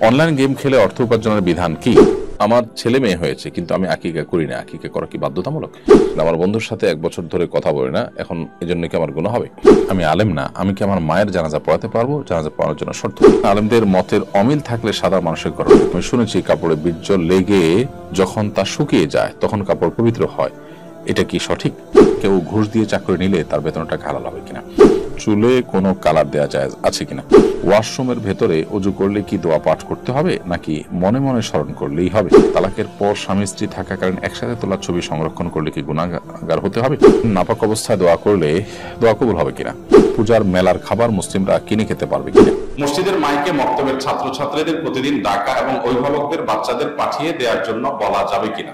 Online game খেলে অর্থ উপার্জনের বিধান কি? আমার ছেলে মেয়ে হয়েছে, কিন্তু আমি আকিকা করি না। আকিকা করা কি বাধ্যতামূলক? আমার বন্ধুর সাথে 1 বছর ধরে কথা বলি না, এখন এজন্য কি আমার গুনাহ হবে? আমি আলেম না, আমি কি আমার মায়ের জানাজা পড়াতে পারবো? জানাজা পড়ানোর জন্য শর্ত আলেমদের মতের অমিল থাকলে সাধারণ মানুষের করণ। আমি শুনেছি কাপড়ে বীর্য লেগে যখন তা শুকিয়ে যায় তখন কাপড় পবিত্র হয়, এটা কি সঠিক? কেউ ঘুষ দিয়ে চাকরি নিলে তার বেতনটা হালাল হবে কিনা? চুলে কোনো কালার দেওয়া যায় আছে কিনা? ওয়াশরুমের ভেতরে অজু করলে কি দোয়া পাঠ করতে হবে, নাকি মনে মনে স্মরণ করলেই হবে? তালাকের পর স্বামী স্ত্রী থাকাকালীন একসাথে তোলা ছবি সংরক্ষণ করলে কি গুনাহগার হতে হবে? নাপাক অবস্থায় দোয়া করলে দোয়া কবুল হবে কিনা? পূজার মেলার খাবার মুসলিমরা কিনে খেতে পারবে কিনা? মসজিদের মাইকে মক্তবের ছাত্রছাত্রীদের প্রতিদিন ডাকা এবং অভিভাবকদের বাচ্চাদের পাঠিয়ে দেওয়ার জন্য বলা যাবে কিনা?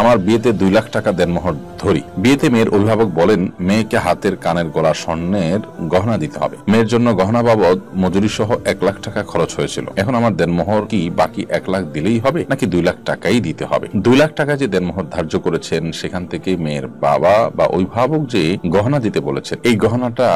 আমার বিয়েতে 2 লাখ টাকা দেনমোহর ধরি। বিয়েতে মেয়ের অভিভাবক বলেন মেয়েকে হাতের কানের গলা স্বর্ণের গহনা দিতে হবে। মেয়ের জন্য গহনা বাবদ মজুরি সহ 1 লাখ টাকা খরচ হয়েছিল। এখন আমার দেনমোহর কি বাকি 1 লাখ দিলেই হবে, নাকি 2 লাখ টাকাই দিতে হবে? 2 লাখ টাকা যে দেনমোহর ধার্য করেছেন, সেখান থেকে মেয়ের বাবা বা অভিভাবক যে গহনা দিতে বলেছেন, এই গহনাটা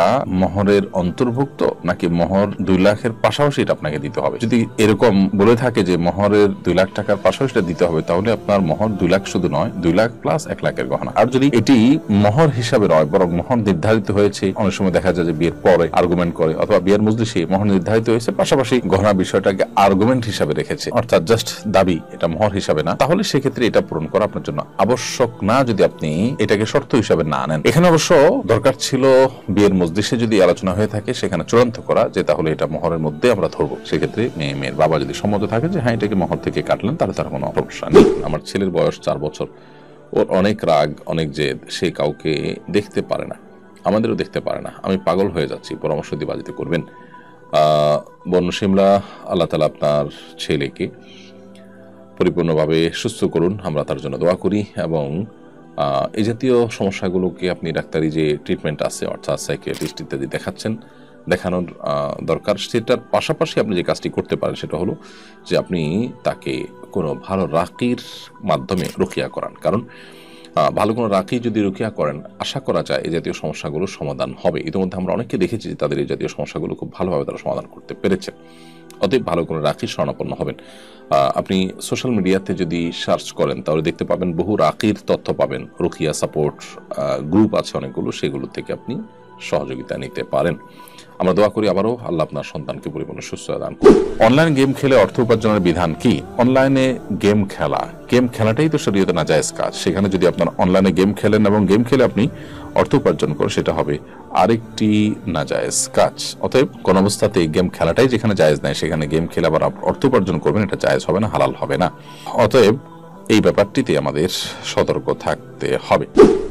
মোহরের অন্তর্ভুক্ত, নাকি মোহর 2 লাখের পাশাপাশি এটা আপনাকে দিতে হবে? যদি এরকম বলে থাকে যে মোহরের 2 লাখ টাকার পাশাপাশি দিতে হবে, তাহলে আপনার মোহর 2 লাখ শুধু নয়, 2 লাখ প্লাস 1 লাখের গহনা। আর যদি এটি মোহর হিসাবে নয়, বরং মোহর নির্ধারিত হয়েছে, অনেক সময় দেখা যায় যে বিয়ের পরে আর্গুমেন্ট করে, অথবা বিয়ের মজলিসে মোহর নির্ধারিত হয়েছে, পাশাপাশি গহনা বিষয়টাকে আর্গুমেন্ট হিসাবে রেখেছে, অর্থাৎ জাস্ট দাবি, এটা মোহর হিসাবে না, তাহলে সেক্ষেত্রে এটা পূরণ করা আপনার জন্য আবশ্যক না, যদি আপনি এটাকে শর্ত হিসাবে না নেন। এখানে অবশ্য দরকার ছিল বিয়ের মজলিসে যদি আলোচনা হয়ে থাকে সেখানে চূড়ান্ত করা, যে তাহলে এটা মোহরের মধ্যে আমরা ধরবো। সেক্ষেত্রে মেয়ের বাবা যদি সম্মত থাকে যে হ্যাঁ এটাকে মোহর থেকে কাটলেন, তাহলে তার কোনো সমস্যা নেই। আমার ছেলের বয়স 4 বছর, ওর অনেক রাগ, অনেক জেদ, সে কাউকে দেখতে পারে না, আমাদেরও দেখতে পারে না। আমি পাগল হয়ে যাচ্ছি, পরামর্শ দিয়ে বাজিতে করবেন। বন্য শিমলা, আল্লাহ তাআলা আপনার ছেলেকে পরিপূর্ণভাবে সুস্থ করুন, আমরা তার জন্য দোয়া করি। এবং এই জাতীয় সমস্যাগুলোকে আপনি ডাক্তারি যে ট্রিটমেন্ট আছে, অর্থাৎ সাইকিয়াট্রিস্ট ইত্যাদি দেখানোর দরকার। সেটার পাশাপাশি আপনি যে কাজটি করতে পারেন সেটা হলো যে আপনি তাকে কোনো ভালো রাকির মাধ্যমে রুকিয়া করান। কারণ ভালো কোনো রাকি যদি রুকিয়া করেন, আশা করা যায় এই জাতীয় সমস্যাগুলোর সমাধান হবে। ইতিমধ্যে আমরা অনেককে দেখেছি যে তাদের এই জাতীয় সমস্যাগুলো খুব ভালোভাবে তারা সমাধান করতে পেরেছেন। অতএব ভালো কোনো রাকির শরণাপন্ন হবেন। আপনি সোশ্যাল মিডিয়াতে যদি সার্চ করেন তাহলে দেখতে পাবেন বহু রাকির তথ্য পাবেন, রুকিয়া সাপোর্ট গ্রুপ আছে অনেকগুলো, সেগুলো থেকে আপনি সহযোগিতা নিতে পারেন। আমরা দোয়া করি আবারও আল্লাহ আপনার সন্তানকে পরিপূর্ণ সুস্থতা দান করুন। অনলাইন গেম খেলে অর্থ উপার্জনের বিধান কি? অনলাইনে গেম খেলাটাই তো শরীয়তে নাজায়েজ কাজ। সেখানে যদি আপনার অনলাইনে গেম খেলেন এবং গেম খেলে আপনি অর্থ উপার্জন করেন, সেটা হবে আরেকটি নাজায়েজ কাজ। অতএব কোন অবস্থাতেই গেম খেলাটাই যেখানে জায়েজ নাই, সেখানে গেম খেলে আবার অর্থ উপার্জন করবেন, এটা জায়েজ হবে না, হালাল হবে না। অতএব এই ব্যাপারটিতে আমাদের সতর্ক থাকতে হবে।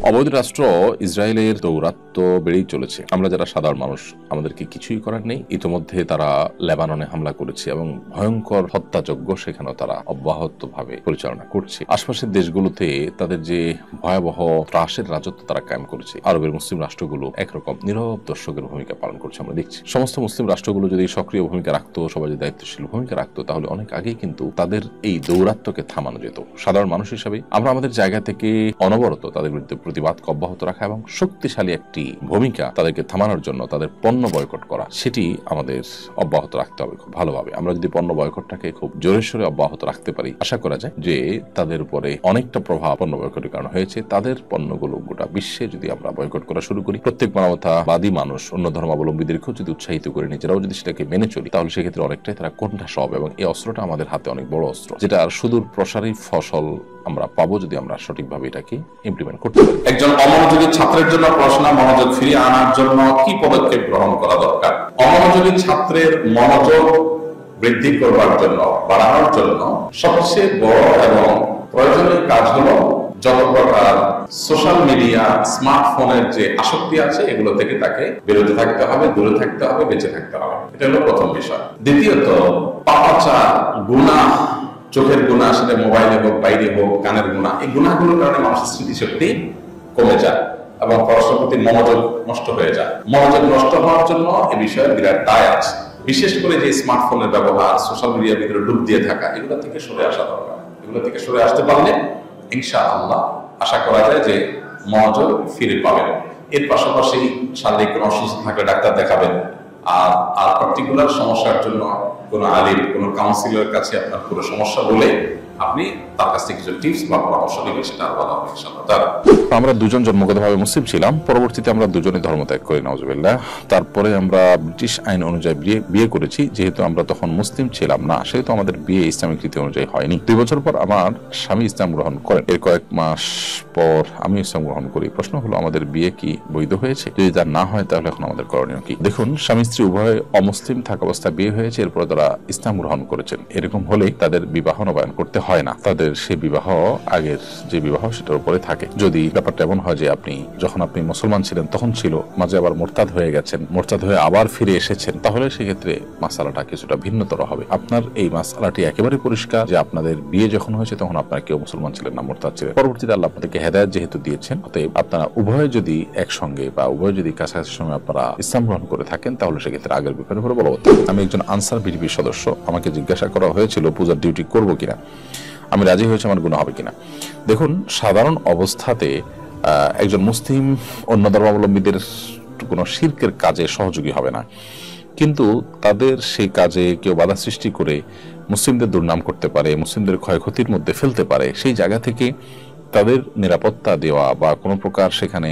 অবৈধ রাষ্ট্র ইসরায়েলের দৌরাত্ম্য বেড়েই চলেছে। আমরা যারা সাধারণ মানুষ, আমাদেরকে কিছুই করার নেই। ইতিমধ্যে তারা লেবাননে হামলা করেছে এবং ভয়ঙ্কর হত্যাযজ্ঞ সেখানেও তারা অব্যাহতভাবে পরিচালনা করছে। আশপাশের দেশগুলোতে তাদের যে ভয়াবহ ত্রাসের রাজত্ব তারা কায়েম করেছে। আরবের মুসলিম রাষ্ট্রগুলো একরকম নীরব দর্শকের ভূমিকা পালন করছে, আমরা দেখছি। সমস্ত মুসলিম রাষ্ট্রগুলো যদি সক্রিয় ভূমিকা রাখতো, সবাই যদি দায়িত্বশীল ভূমিকা রাখতো, তাহলে অনেক আগেই কিন্তু তাদের এই দৌরাত্ম্যকে থামানো যেত। সাধারণ মানুষ হিসাবে আমরা আমাদের জায়গা থেকে অনবরত তাদের বিরুদ্ধে প্রতিবাদকে অব্যাহত রাখা এবং শক্তিশালী একটি ভূমিকা তাদেরকে থামানোর জন্য তাদের পণ্য বয়কট করা, সেটি আমাদের অব্যাহত রাখতে হবে খুব ভালোভাবে। আমরা যদি পণ্য বয়কটটাকে খুব জোরে সোরে অব্যাহত রাখতে পারি, আশা করা যায় যে তাদের উপরে অনেকটা প্রভাব পণ্য বয়কটের কারণে হয়েছে। তাদের পণ্যগুলো গোটা বিশ্বে যদি আমরা বয়কট করা শুরু করি, প্রত্যেক মানবতাবাদী মানুষ, অন্য ধর্মাবলম্বীদেরকেও যদি উৎসাহিত করে, নিজেরাও যদি সেটাকে মেনে চলি, তাহলে সেক্ষেত্রে অনেকটাই তারা কোণঠাসা হবে। এবং এই অস্ত্রটা আমাদের হাতে অনেক বড় অস্ত্র, যেটা আর সুদূর প্রসারী ফসল আমরা পাবো যদি আমরা সঠিকভাবে এটাকে ইমপ্লিমেন্ট করতে পারি। একজন অমনোযোগী ছাত্রের জন্য পড়াশোনা মনোযোগ ফিরিয়ে আনার জন্য কি পদক্ষেপ গ্রহণ করা দরকার? অমনোযোগী ছাত্রের মনোযোগ বৃদ্ধি করবার জন্য, বাড়ানোর জন্য সবচেয়ে বড় এবং প্রয়োজনীয় কাজ হলো যত প্রকার সোশ্যাল মিডিয়া, স্মার্টফোনের যে আসক্তি আছে, এগুলো থেকে তাকে বিরত থাকতে হবে, দূরে থাকতে হবে, বেঁচে থাকতে হবে। এটা হলো প্রথম বিষয়। দ্বিতীয়ত, পাপাচার, গুনাহ, চোখের গুনাহ, সেটা মোবাইলে হোক, বাইরে হোক, কানের গুনাহ, এই গুনাহগুলোর কারণে মানুষের স্মৃতিশক্তি কমে যায় এবং পড়াশোনার প্রতি মনোযোগ নষ্ট হয়ে যায়। মনোযোগ নষ্ট হওয়ার জন্য এ বিষয়ে বিরাট দায় আছে। বিশেষ করে যে স্মার্টফোনের ব্যবহার, সোশ্যাল মিডিয়ার ভিতরে ডুব দিয়ে থাকা, এগুলো থেকে সরে আসা দরকার। এগুলো থেকে সরে আসতে পারলে ইনশাআল্লাহ আশা করা যায় যে মনোযোগ ফিরে পাবেন। এর পাশাপাশি শারীরিক কোনো অসুস্থ থাকলে ডাক্তার দেখাবেন, আর আর পার্টিকুলার সমস্যার জন্য কোনো আলিম, কোনো কাউন্সিলরের কাছে আপনার পুরো সমস্যা বলে আপনি তার কাছ থেকে কিছু টিপস বা পরামর্শ নেবেন, সেটা আর বলা হবে ইনশাআল্লাহ তাআলা। আমরা দুজন জন্মগতভাবে মুসলিম ছিলাম, পরবর্তীতে আমরা দুজনেই ধর্মত্যাগ করি, নাউজুবিল্লাহ। তারপরে আমরা ব্রিটিশ আইন অনুযায়ী বিয়ে করেছি। যেহেতু আমরা তখন মুসলিম ছিলাম না, সেহেতু আমাদের বিয়ে ইসলামিক রীতি অনুযায়ী হয়নি। 2 বছর পর আমার স্বামী ইসলাম গ্রহণ করেন। এর কয়েক মাস পর আমি ইসলাম গ্রহণ করি। প্রশ্ন হলো, আমাদের বিয়ে কি বৈধ হয়েছে? যদি তা না হয় তাহলে এখন আমাদের করণীয় কি? দেখুন, স্বামী স্ত্রী উভয় অমুসলিম থাকা অবস্থায় বিয়ে হয়েছে, এরপর তারা ইসলাম গ্রহণ করেছেন। এরকম হলে তাদের বিবাহ নবায়ন করতে হয় না, তাদের সে বিবাহ আগের যে বিবাহ সেটার উপরে থাকে। যদি ব্যাপারটা এমন হয় যে যখন আপনি মুসলমান ছিলেন তখন ছিল, মাঝে আবার মোরতাদ হয়ে গেছেন, মোরতাদ হয়ে আবার ফিরে এসেছেন, তাহলে সেক্ষেত্রে মাসালাটা কিছুটা ভিন্নতর হবে। আপনার এই মাসালাটি একেবারে পরিষ্কার যে আপনাদের বিয়ে যখন হয়েছে তখন আপনারা কেউ মুসলমান ছিলেন না, মোরতাদ ছিলেন। পরবর্তীতে আল্লাহ আপনাদেরকে হেদায়েত যেহেতু দিয়েছেন, অতএব আপনারা উভয় যদি একসঙ্গে বা উভয় যদি কাছাকাছি সময় আপনারা ইসলাম গ্রহণ করে থাকেন, তাহলে সেক্ষেত্রে আগের বিপরীত করে বলবৎ। আমি একজন আনসার বিডিপির সদস্য। আমাকে জিজ্ঞাসা করা হয়েছিল পূজার ডিউটি করব কিনা, আমি রাজি হয়েছে আমার গুনাহ হবে কিনা। দেখুন, সাধারণ অবস্থাতে একজন মুসলিম অন্য ধর্মাবলম্বীদের কোনো শিরকের কাজে সহযোগী হবে না, কিন্তু তাদের সেই কাজে কেউ বাধা সৃষ্টি করে মুসলিমদের দুর্নাম করতে পারে, মুসলিমদের ক্ষয়ক্ষতির মধ্যে ফেলতে পারে। সেই জায়গা থেকে তাদের নিরাপত্তা দেওয়া বা কোনো প্রকার সেখানে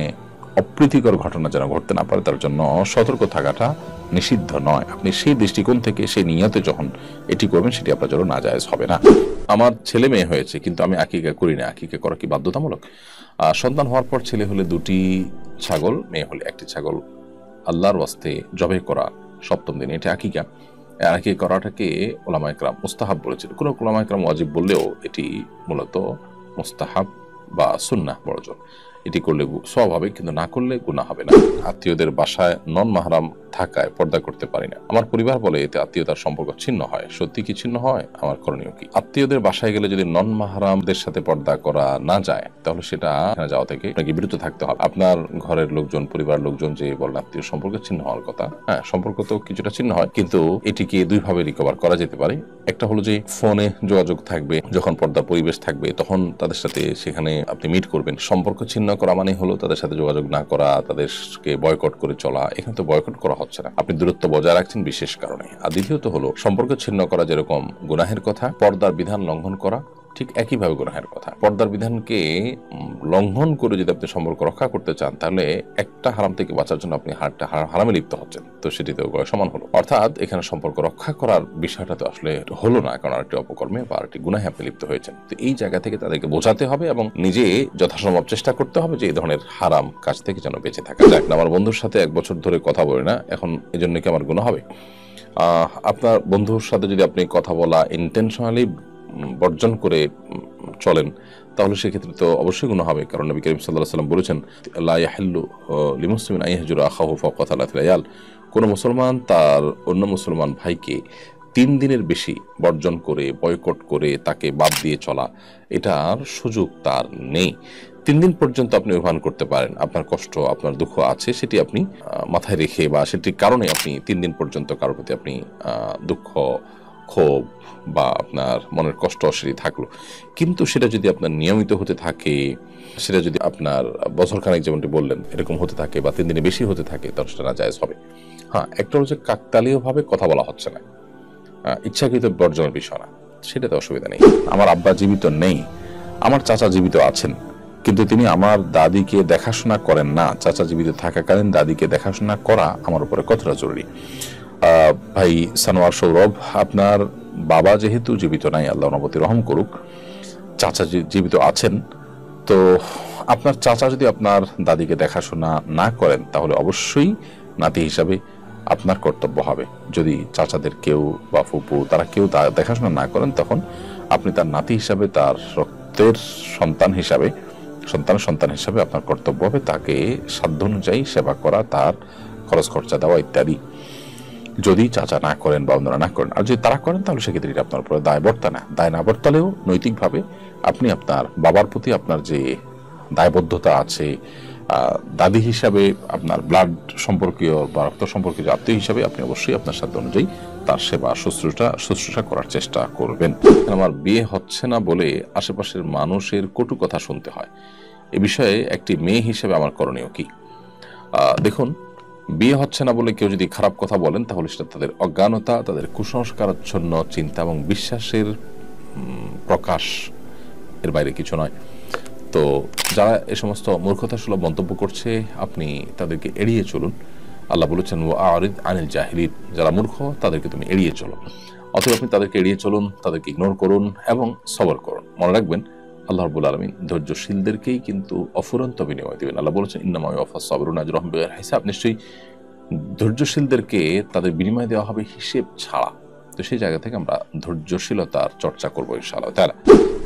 অপ্রীতিকর ঘটনা যেন ঘটতে না পারে তার জন্য সতর্ক থাকাটা নিষিদ্ধ নয়। আপনি সেই দৃষ্টিকোণ থেকে সেই নিয়তে যখন এটি করবেন, সেটি আপনার জন্য নাজায়েজ হবে না। আমার ছেলে মেয়ে হয়েছে, কিন্তু আমি আকিকা করি না। আকিকা করা কি বাধ্যতামূলক? সন্তান হওয়ার পর ছেলে হলে 2টি ছাগল, মেয়ে হলে 1টি ছাগল আল্লাহর ওয়াস্তে জবাই করা 7ম দিনে, এটা আকিকা। আকিকা করাটাকে উলামায়ে কেরাম মুস্তাহাব বলেছেন। কোনো উলামায়ে কেরাম ওয়াজিব বললেও এটি মূলত মুস্তাহাব বা সুন্নাহ বড়জোর। এটি করলে সওয়াব হবে, কিন্তু না করলে গুনাহ হবে না। আত্মীয়দের বাসায় নন মাহরাম থাকায় পর্দা করতে পারি না। আমার পরিবার বলে এতে আত্মীয়তার সম্পর্ক ছিন্ন হয়। সত্যি কি ছিন্ন হয়? আমার করণীয় কি? আত্মীয়দের বাসায় গেলে যদি নন মাহরামদের সাথে পর্দা করা না যায়, তাহলে সেটা যাওয়া থেকে আপনাকে বিরত থাকতে হবে। আপনার ঘরের লোকজন, পরিবার লোকজন যে বলেন আত্মীয় সম্পর্ক ছিন্ন হওয়ার কথা, হ্যাঁ, সম্পর্ক তো কিছুটা ছিন্ন হয়, কিন্তু এটিকে 2 ভাবে রিকভার করা যেতে পারে। একটা হলো যে ফোনে যোগাযোগ থাকবে, যখন পর্দার পরিবেশ থাকবে তখন তাদের সাথে সেখানে আপনি মিট করবেন। সম্পর্ক ছিন্ন করা মানে হলো তাদের সাথে যোগাযোগ না করা, তাদেরকে বয়কট করে চলা। এখানে তো বয়কট করা হচ্ছে না, আপনি দূরত্ব বজায় রাখছেন বিশেষ কারণে। আর দ্বিতীয়ত হলো, সম্পর্ক ছিন্ন করা যেরকম গুনাহের কথা, পর্দার বিধান লঙ্ঘন করা ঠিক একইভাবে গুনাহের কথা। পর্দার বিধানকে লঙ্ঘন করে যদি আপনি সম্পর্ক রক্ষা করতে চান, তাহলে একটা হারাম থেকে বাঁচার জন্য আপনি হারামে লিপ্ত হচ্ছেন, তো সেটি তো সমান হলো। অর্থাৎ এখানে সম্পর্ক রক্ষা করার বিষয়টা তো আসলে হলো না, কারণ আরেকটি অপকর্মে বা আরেকটি গুনাহে আপনি লিপ্ত হয়েছেন। তো এই জায়গা থেকে তাদেরকে বোঝাতে হবে এবং নিজে যথাসম্ভব চেষ্টা করতে হবে যে এই ধরনের হারাম কাজ থেকে যেন বেঁচে থাকা যায়। আমার বন্ধুর সাথে 1 বছর ধরে কথা বলি না, এখন এই জন্য কি আমার গুনাহ হবে? আপনার বন্ধুর সাথে যদি আপনি কথা বলা ইন্টেনশনালি বর্জন করে চলেন, তাহলে সেক্ষেত্রে তো অবশ্যই গুনাহ হবে। কারণ নবী করিম সাল্লাল্লাহু আলাইহি ওয়াসাল্লাম বলেছেন, লা ইয়াহিল্লু লিমুসলিমিন আন ইয়াহজুরা আখাহু ফাওকা 3 লায়াল। কোন মুসলমান তার অন্য মুসলমান ভাইকে 3 দিনের বেশি বর্জন করে, বয়কট করে, তাকে বাদ দিয়ে চলা, এটার সুযোগ তার নেই। 3 দিন পর্যন্ত আপনি অভিমান করতে পারেন, আপনার কষ্ট, আপনার দুঃখ আছে, সেটি আপনি মাথায় রেখে বা সেটির কারণে আপনি 3 দিন পর্যন্ত কারোর প্রতি আপনি দুঃখ, ক্ষোভ বা আপনার মনের কষ্ট সেটি থাকলো। কিন্তু সেটা যদি আপনার নিয়মিত হতে থাকে, সেটা যদি আপনার বছরখানেক যেমনটি বললেন এরকম হতে থাকে বা 3 দিনে বেশি হতে থাকে, তাহলে সেটা নাজায়েজ হবে। হ্যাঁ, একটা হচ্ছে কাকতালীয়ভাবে কথা বলা হচ্ছে না, ইচ্ছাকৃত বর্জনের বিষয় না, সেটাতে অসুবিধা নেই। আমার আব্বা জীবিত নেই, আমার চাচা জীবিত আছেন, কিন্তু তিনি আমার দাদিকে দেখাশোনা করেন না। চাচা জীবিত থাকাকালীন দাদিকে দেখাশোনা করা আমার উপরে কতটা জরুরি? ভাই সানোয়ার সৌরভ, আপনার বাবা যেহেতু জীবিত নাই, আল্লাহ নবতি রহম করুক, চাচা জীবিত আছেন, তো আপনার চাচা যদি আপনার দাদিকে দেখাশোনা না করেন, তাহলে অবশ্যই নাতি হিসাবে আপনার কর্তব্য হবে। যদি চাচাদের কেউ বা ফুপু তারা কেউ দেখাশোনা না করেন, তখন আপনি তার নাতি হিসাবে, তার রক্তের সন্তান হিসাবে, সন্তান হিসাবে আপনার কর্তব্য হবে তাকে সাধ্য অনুযায়ী সেবা করা, তার খরচ খরচা দেওয়া ইত্যাদি। যদি চাচা না করেন বা অন্যরা না করেন, আর যদি তারা করেন, তাহলে সেক্ষেত্রে এটা আপনার উপরে দায় না বর্তালেও নৈতিকভাবে আপনি আপনার বাবার প্রতি আপনার যে দায়বদ্ধতা আছে, দাদি হিসাবে, আপনার ব্লাড সম্পর্কীয় বা রক্ত সম্পর্কীয় আত্মীয় হিসাবে, আপনি অবশ্যই আপনার সাধ্য অনুযায়ী তার সেবা শুশ্রূষা করার চেষ্টা করবেন। আমার বিয়ে হচ্ছে না বলে আশেপাশের মানুষের কটু কথা শুনতে হয়, এ বিষয়ে একটি মেয়ে হিসেবে আমার করণীয় কি? দেখুন, বিয়ে হচ্ছে না বলে কেউ যদি খারাপ কথা বলেন তাহলে সেটা তাদের অজ্ঞানতা, তাদের কুসংস্কারাচ্ছন্ন চিন্তা এবং বিশ্বাসের প্রকাশ, এর বাইরে কিছু নয়। তো যারা এ সমস্ত মূর্খতাসুলভ মন্তব্য করছে আপনি তাদেরকে এড়িয়ে চলুন। আল্লাহ বলেছেন ওয়ারিদ আনিল জাহিলিন, যারা মূর্খ তাদেরকে তুমি এড়িয়ে চলো। অতএব আপনি তাদেরকে এড়িয়ে চলুন, তাদেরকে ইগনোর করুন এবং সবর করুন। মনে রাখবেন আল্লাহ রাব্বুল আলামিন ধৈর্যশীলদেরকেই কিন্তু অফুরন্ত বিনিময় দিবেন। আল্লাহ বলেছেন ইন্নামা ইউওয়াফাস সাবিরুনা আজরাহুম বিগাইরি হিসাব, নিশ্চয়ই ধৈর্যশীলদেরকে তাদের বিনিময় দেওয়া হবে হিসেব ছাড়া। তো সেই জায়গা থেকে আমরা ধৈর্যশীলতার চর্চা করবো ইনশাআল্লাহ তাআলা।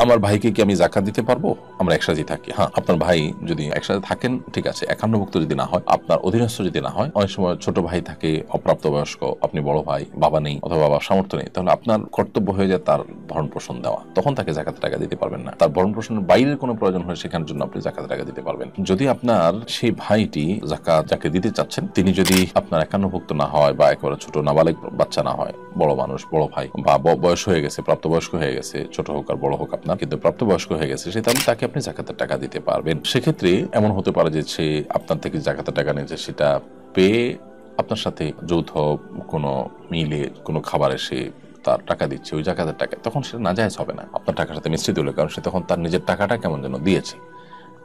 আমার ভাইকে কি আমি যাকাত দিতে পারবো? আমরা একসাথে থাকি, হ্যাঁ, আপনার ভাই যদি একসাথে থাকেন ঠিক আছে, একান্নভুক্ত যদি না হয়, আপনার অধীনস্থ যদি না হয়, অনেক সময় ছোট ভাই থাকে অপ্রাপ্তবয়স্ক, আপনি বড় ভাই, বাবা নেই অথবা বাবার সামর্থ্য নেই, তাহলে আপনার কর্তব্য হয়ে যায় তার ভরণ পোষণ দেওয়া। তখন তাকে যাকাতের টাকা দিতে পারবেন না। তার ভরণ পোষণের বাইরের কোনো প্রয়োজন হয় সেখানের জন্য আপনি যাকাতের টাকা দিতে পারবেন। যদি আপনার সেই ভাইটি যাকাত যাকে দিতে চাচ্ছেন তিনি যদি আপনার একান্নভুক্ত না হয় বা একেবারে ছোট নাবালিগ বাচ্চা না হয়, বড় মানুষ, বড় ভাই বা বয়স হয়ে গেছে, প্রাপ্তবয়স্ক হয়ে গেছে, ছোট হোক আর বড় হোক আপনার, কিন্তু প্রাপ্তবয়স্ক হয়ে গেছে, সে তাহলে তাকে আপনি যাকাতের টাকা দিতে পারবেন। সেক্ষেত্রে এমন হতে পারে যে সে আপনার থেকে যাকাতের টাকা নিয়েছে, সেটা পেয়ে আপনার সাথে যৌথ কোনো মিলে কোনো খাবারে সে তার টাকা দিচ্ছে, ওই যাকাতের টাকা, তখন সেটা নাজায়েজ হবে না আপনার টাকার সাথে মিশ্রিত হলে, কারণ সে তখন তার নিজের টাকাটা কেমন যেন দিয়েছে।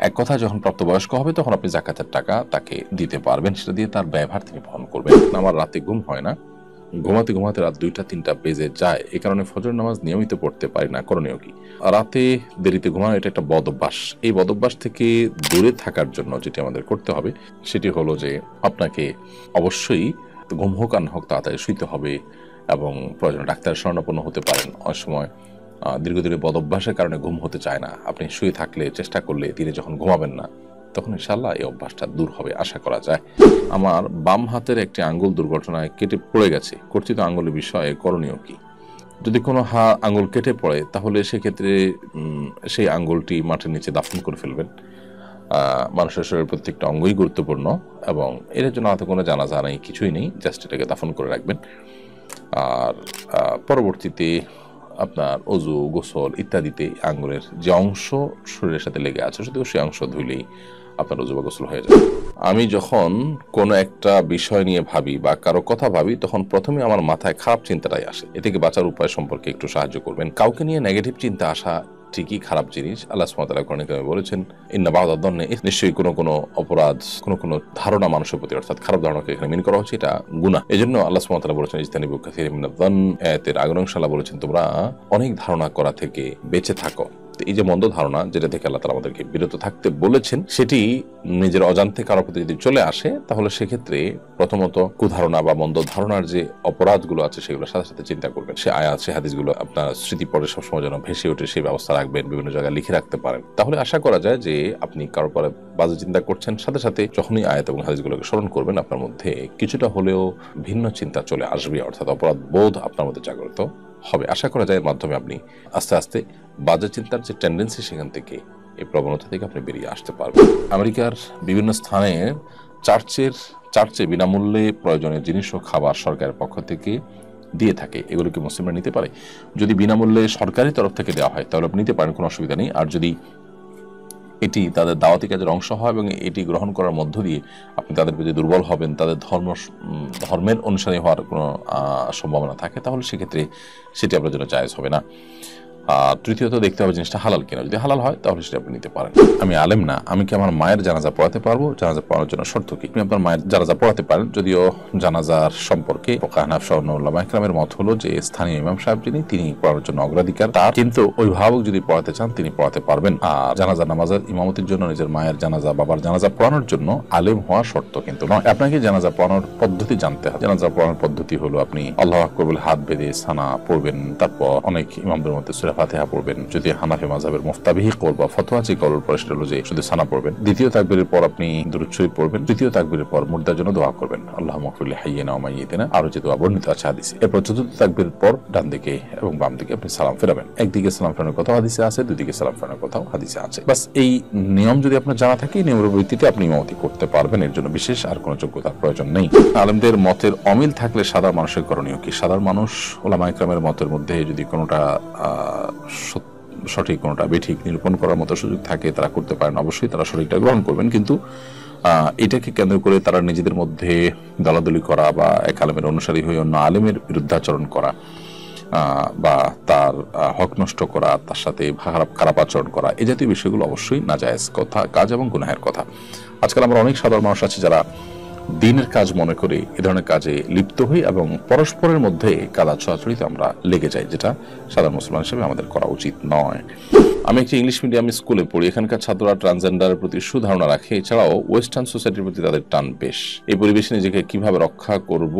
এক কথা যখন প্রাপ্তবয়স্ক হবে তখন আপনি যাকাতের টাকা তাকে দিতে পারবেন, সেটা দিয়ে তার ব্যয়ভার তিনি বহন করবেন। আমার রাতে ঘুম হয় না, ঘুমাতে ঘুমাতে রাত 2টা-3টা বেজে যায়, এই কারণে ফজর নামাজ নিয়মিত পড়তে পারি না। করণীয় কি? রাতে দেরিতে ঘুমানো এটা একটা বদ অভ্যাস। এই বদ অভ্যাস থেকে দূরে থাকার জন্য যেটি আমাদের করতে হবে সেটি হলো যে আপনাকে অবশ্যই ঘুম হোক আর না হোক তাড়াতাড়ি শুইতে হবে এবং প্রয়োজনে ডাক্তারের শরণাপন্ন হতে পারেন। অনেক সময় দীর্ঘদিনের বদ অভ্যাসের কারণে ঘুম হতে চায় না, আপনি শুয়ে থাকলে, চেষ্টা করলে দিনে যখন ঘুমাবেন না তখন ইনশাআল্লাহ এই অভ্যাসটা দূর হবে আশা করা যায়। আমার বাম হাতের একটি আঙ্গুল দুর্ঘটনায় কেটে পড়ে গেছে, কর্তৃত আঙ্গুলের বিষয়ে করণীয় কি? যদি কোনো আঙ্গুল কেটে পড়ে তাহলে সেক্ষেত্রে সেই আঙ্গুলটি মাটির নিচে দাফন করে ফেলবেন। মানুষের শরীরের প্রত্যেকটা অঙ্গই গুরুত্বপূর্ণ এবং এর জন্য হয়তো কোনো জানাজা নেই, কিছুই নেই, জাস্ট এটাকে দাফন করে রাখবেন। আর পরবর্তীতে আপনার অজু, গোসল ইত্যাদিতে আঙ্গুলের যে অংশ শরীরের সাথে লেগে আছে শুধু সেই অংশ ধুইলেই আপনার অজু বা গোসল হয়ে যাবে। আমি যখন কোনো একটা বিষয় নিয়ে ভাবি বা কারো কথা ভাবি তখন প্রথমে আমার মাথায় খারাপ চিন্তাটাই আসে। এ থেকে বাঁচার উপায় সম্পর্কে একটু সাহায্য করবেন। কাউকে নিয়ে নেগেটিভ চিন্তা আসা ঠিকই খারাপ জিনিস। আল্লাহ সুবহানাহু ওয়া তাআলা কোরআনে বলেছেন ইন্না বা'দা যন্নি, নিশ্চয়ই কোনো অপরাধ, কোনো ধারণা মানুষের প্রতি, অর্থাৎ খারাপ ধারণাকে এখানে মিন করা হচ্ছে, এটা গুনাহ। এজন্য আল্লাহ সুবহানাহু ওয়া তাআলা বলেছেন ইজতানিবু কাসীরাম মিনায যন্ন, আয়াতের আগের অংশে আল্লাহ বলেছেন তোমরা অনেক ধারণা করা থেকে বেঁচে থাকো। এই যে মন্দ ধারণা যেটা থেকে আল্লাহ তাআলা আমাদেরকে বিরত থাকতে বলেছেন, সেটি নিজের অজান্তে কারো প্রতি যদি চলে আসে তাহলে সেক্ষেত্রে প্রথমত কুধারণা বা মন্দ ধারণার যে অপরাধগুলো আছে সেগুলোর সাথে সাথে চিন্তা করবেন। সে আয়াত, সে হাদিসগুলো আপনার স্মৃতি পরে সবসময় যেন ভেসে ওঠে সেই ব্যবস্থা রাখবেন, বিভিন্ন জায়গায় লিখে রাখতে পারেন। তাহলে আশা করা যায় যে আপনি কারো পরে বাজে চিন্তা করছেন, সাথে সাথে যখনই আয়াত এবং হাদিসগুলোকে স্মরণ করবেন আপনার মধ্যে কিছুটা হলেও ভিন্ন চিন্তা চলে আসবে, অর্থাৎ অপরাধ বোধ আপনার মধ্যে জাগ্রত হবে। আশা করা যায় এর মাধ্যমে আপনি আস্তে আস্তে বাজে চিন্তার যে টেন্ডেন্সি সেখান থেকে, এই প্রবণতা থেকে আপনি বেরিয়ে আসতে পারবেন। আমেরিকার বিভিন্ন স্থানে চার্চে বিনামূল্যে প্রয়োজনীয় জিনিস ও খাবার সরকারের পক্ষ থেকে দিয়ে থাকে। এগুলোকে মুসলিমরা নিতে পারে? যদি বিনামূল্যে সরকারি তরফ থেকে দেওয়া হয় তাহলে আপনি নিতে পারেন, কোনো অসুবিধা নেই। আর যদি এটি তাদের দাওয়াতি কাজের অংশ হয় এবং এটি গ্রহণ করার মধ্য দিয়ে আপনি তাদের প্রতি দুর্বল হবেন, তাদের ধর্মের অনুসারী হওয়ার কোনো সম্ভাবনা থাকে, তাহলে সেক্ষেত্রে সেটি আপনার জন্য জায়েজ হবে না। আর তৃতীয়ত দেখতে হবে জিনিসটা হালাল কিনা। যদি হালাল হয় তাহলে সেটা আপনি নিতে পারেন। আমি আলেম না, আমি কি আমার মায়ের জানাজা পড়াতে পারবো? জানাজা পড়ানোর জন্য শর্ত কি? আপনি আপনার মায়ের জানাজা পড়াতে পারেন, যদিও জানাজার সম্পর্কে হানাফি সহ অন্যান্য উলামায়ে কেরামের মত হলো যে স্থানীয় ইমাম সাহেব যিনি, তিনি পড়ানোর জন্য অগ্রাধিকার তার, কিন্তু অভিভাবক যদি পড়াতে চান তিনি পড়াতে পারবেন। আর জানাজা নামাজের ইমামতির জন্য নিজের মায়ের জানাজা, বাবার জানাজা পড়ানোর জন্য আলেম হওয়া শর্ত কিন্তু নয়। আপনাকে জানাজা পড়ানোর পদ্ধতি জানতে হবে। জানাজা পড়ানোর পদ্ধতি হলো আপনি আল্লাহু আকবার বলে হাত বেঁধে সানা পড়বেন, তারপর অনেক ইমামদের মধ্যে সূরা ফাতিহা পড়বেন। যদি হানাফি মাযহাবের মুফতাবিহি কওল বা ফতোয়া যে কওলের পরে সেটা হলো যে শুধু সানা পড়বেন। দ্বিতীয় তাকবীরের পর আপনি দুরূদ শরীফ পড়বেন। তৃতীয় তাকবীরের পর মুর্দার জন্য দোয়া করবেন, আল্লাহুম্মা গফির লিহাইয়িনা ওয়া মাইয়িতিনা, আরো যে দোয়া বর্ণিত আছে হাদিসে। এরপর চতুর্থ তাকবীরের পর ডান দিকে এবং বাম দিকে আপনি সালাম ফেরাবেন। একদিকে সালাম ফেরানোর কথা হাদিসে আছে, দুদিকে সালাম ফেরানোর কথা হাদিসে আছে। বাস এই নিয়ম যদি আপনার জানা থাকে, এই নিয়মের ভিত্তিতে আপনি ইমামতি করতে পারবেন। এর জন্য বিশেষ আর কোনো যোগ্যতার প্রয়োজন নেই। আলেমদের মতের অমিল থাকলে সাধারণ মানুষের করণীয় কি? সাধারণ মানুষ উলামায়ে কেরামের মতের মধ্যে যদি কোনোটা সঠিক কোনোটা বেঠিক নিরূপণ করার মতো সুযোগ থাকে তারা করতে পারেন, অবশ্যই তারা সঠিকটা গ্রহণ করবেন। কিন্তু এটাকে কেন্দ্র করে তারা নিজেদের মধ্যে দলাদলি করা বা এক আলেমের অনুসারী হয়ে অন্য আলেমের বিরুদ্ধাচরণ করা বা তার হক নষ্ট করা, তার সাথে খারাপ আচরণ করা, এই জাতীয় বিষয়গুলো অবশ্যই নাজায়েজ কথা, কাজ এবং গুনাহের কথা। আজকাল আমরা অনেক সাধারণ মানুষ আছি যারা দিনের কাজ মনে করে এ ধরনের কাজে লিপ্ত হই এবং পরস্পরের মধ্যে কাদা ছোঁয়াছুড়িতে আমরা লেগে যাই, যেটা সাধারণ মুসলমান হিসেবে আমাদের করা উচিত নয়। আমি একটি ইংলিশ মিডিয়াম স্কুলে পড়ি। এখানকার ছাত্ররা ট্রান্সজেন্ডারের প্রতি সুধারণা রাখে, এছাড়াও ওয়েস্টার্ন সোসাইটির প্রতি তাদের টান বেশ। এই পরিবেশে নিজেকে কিভাবে রক্ষা করব,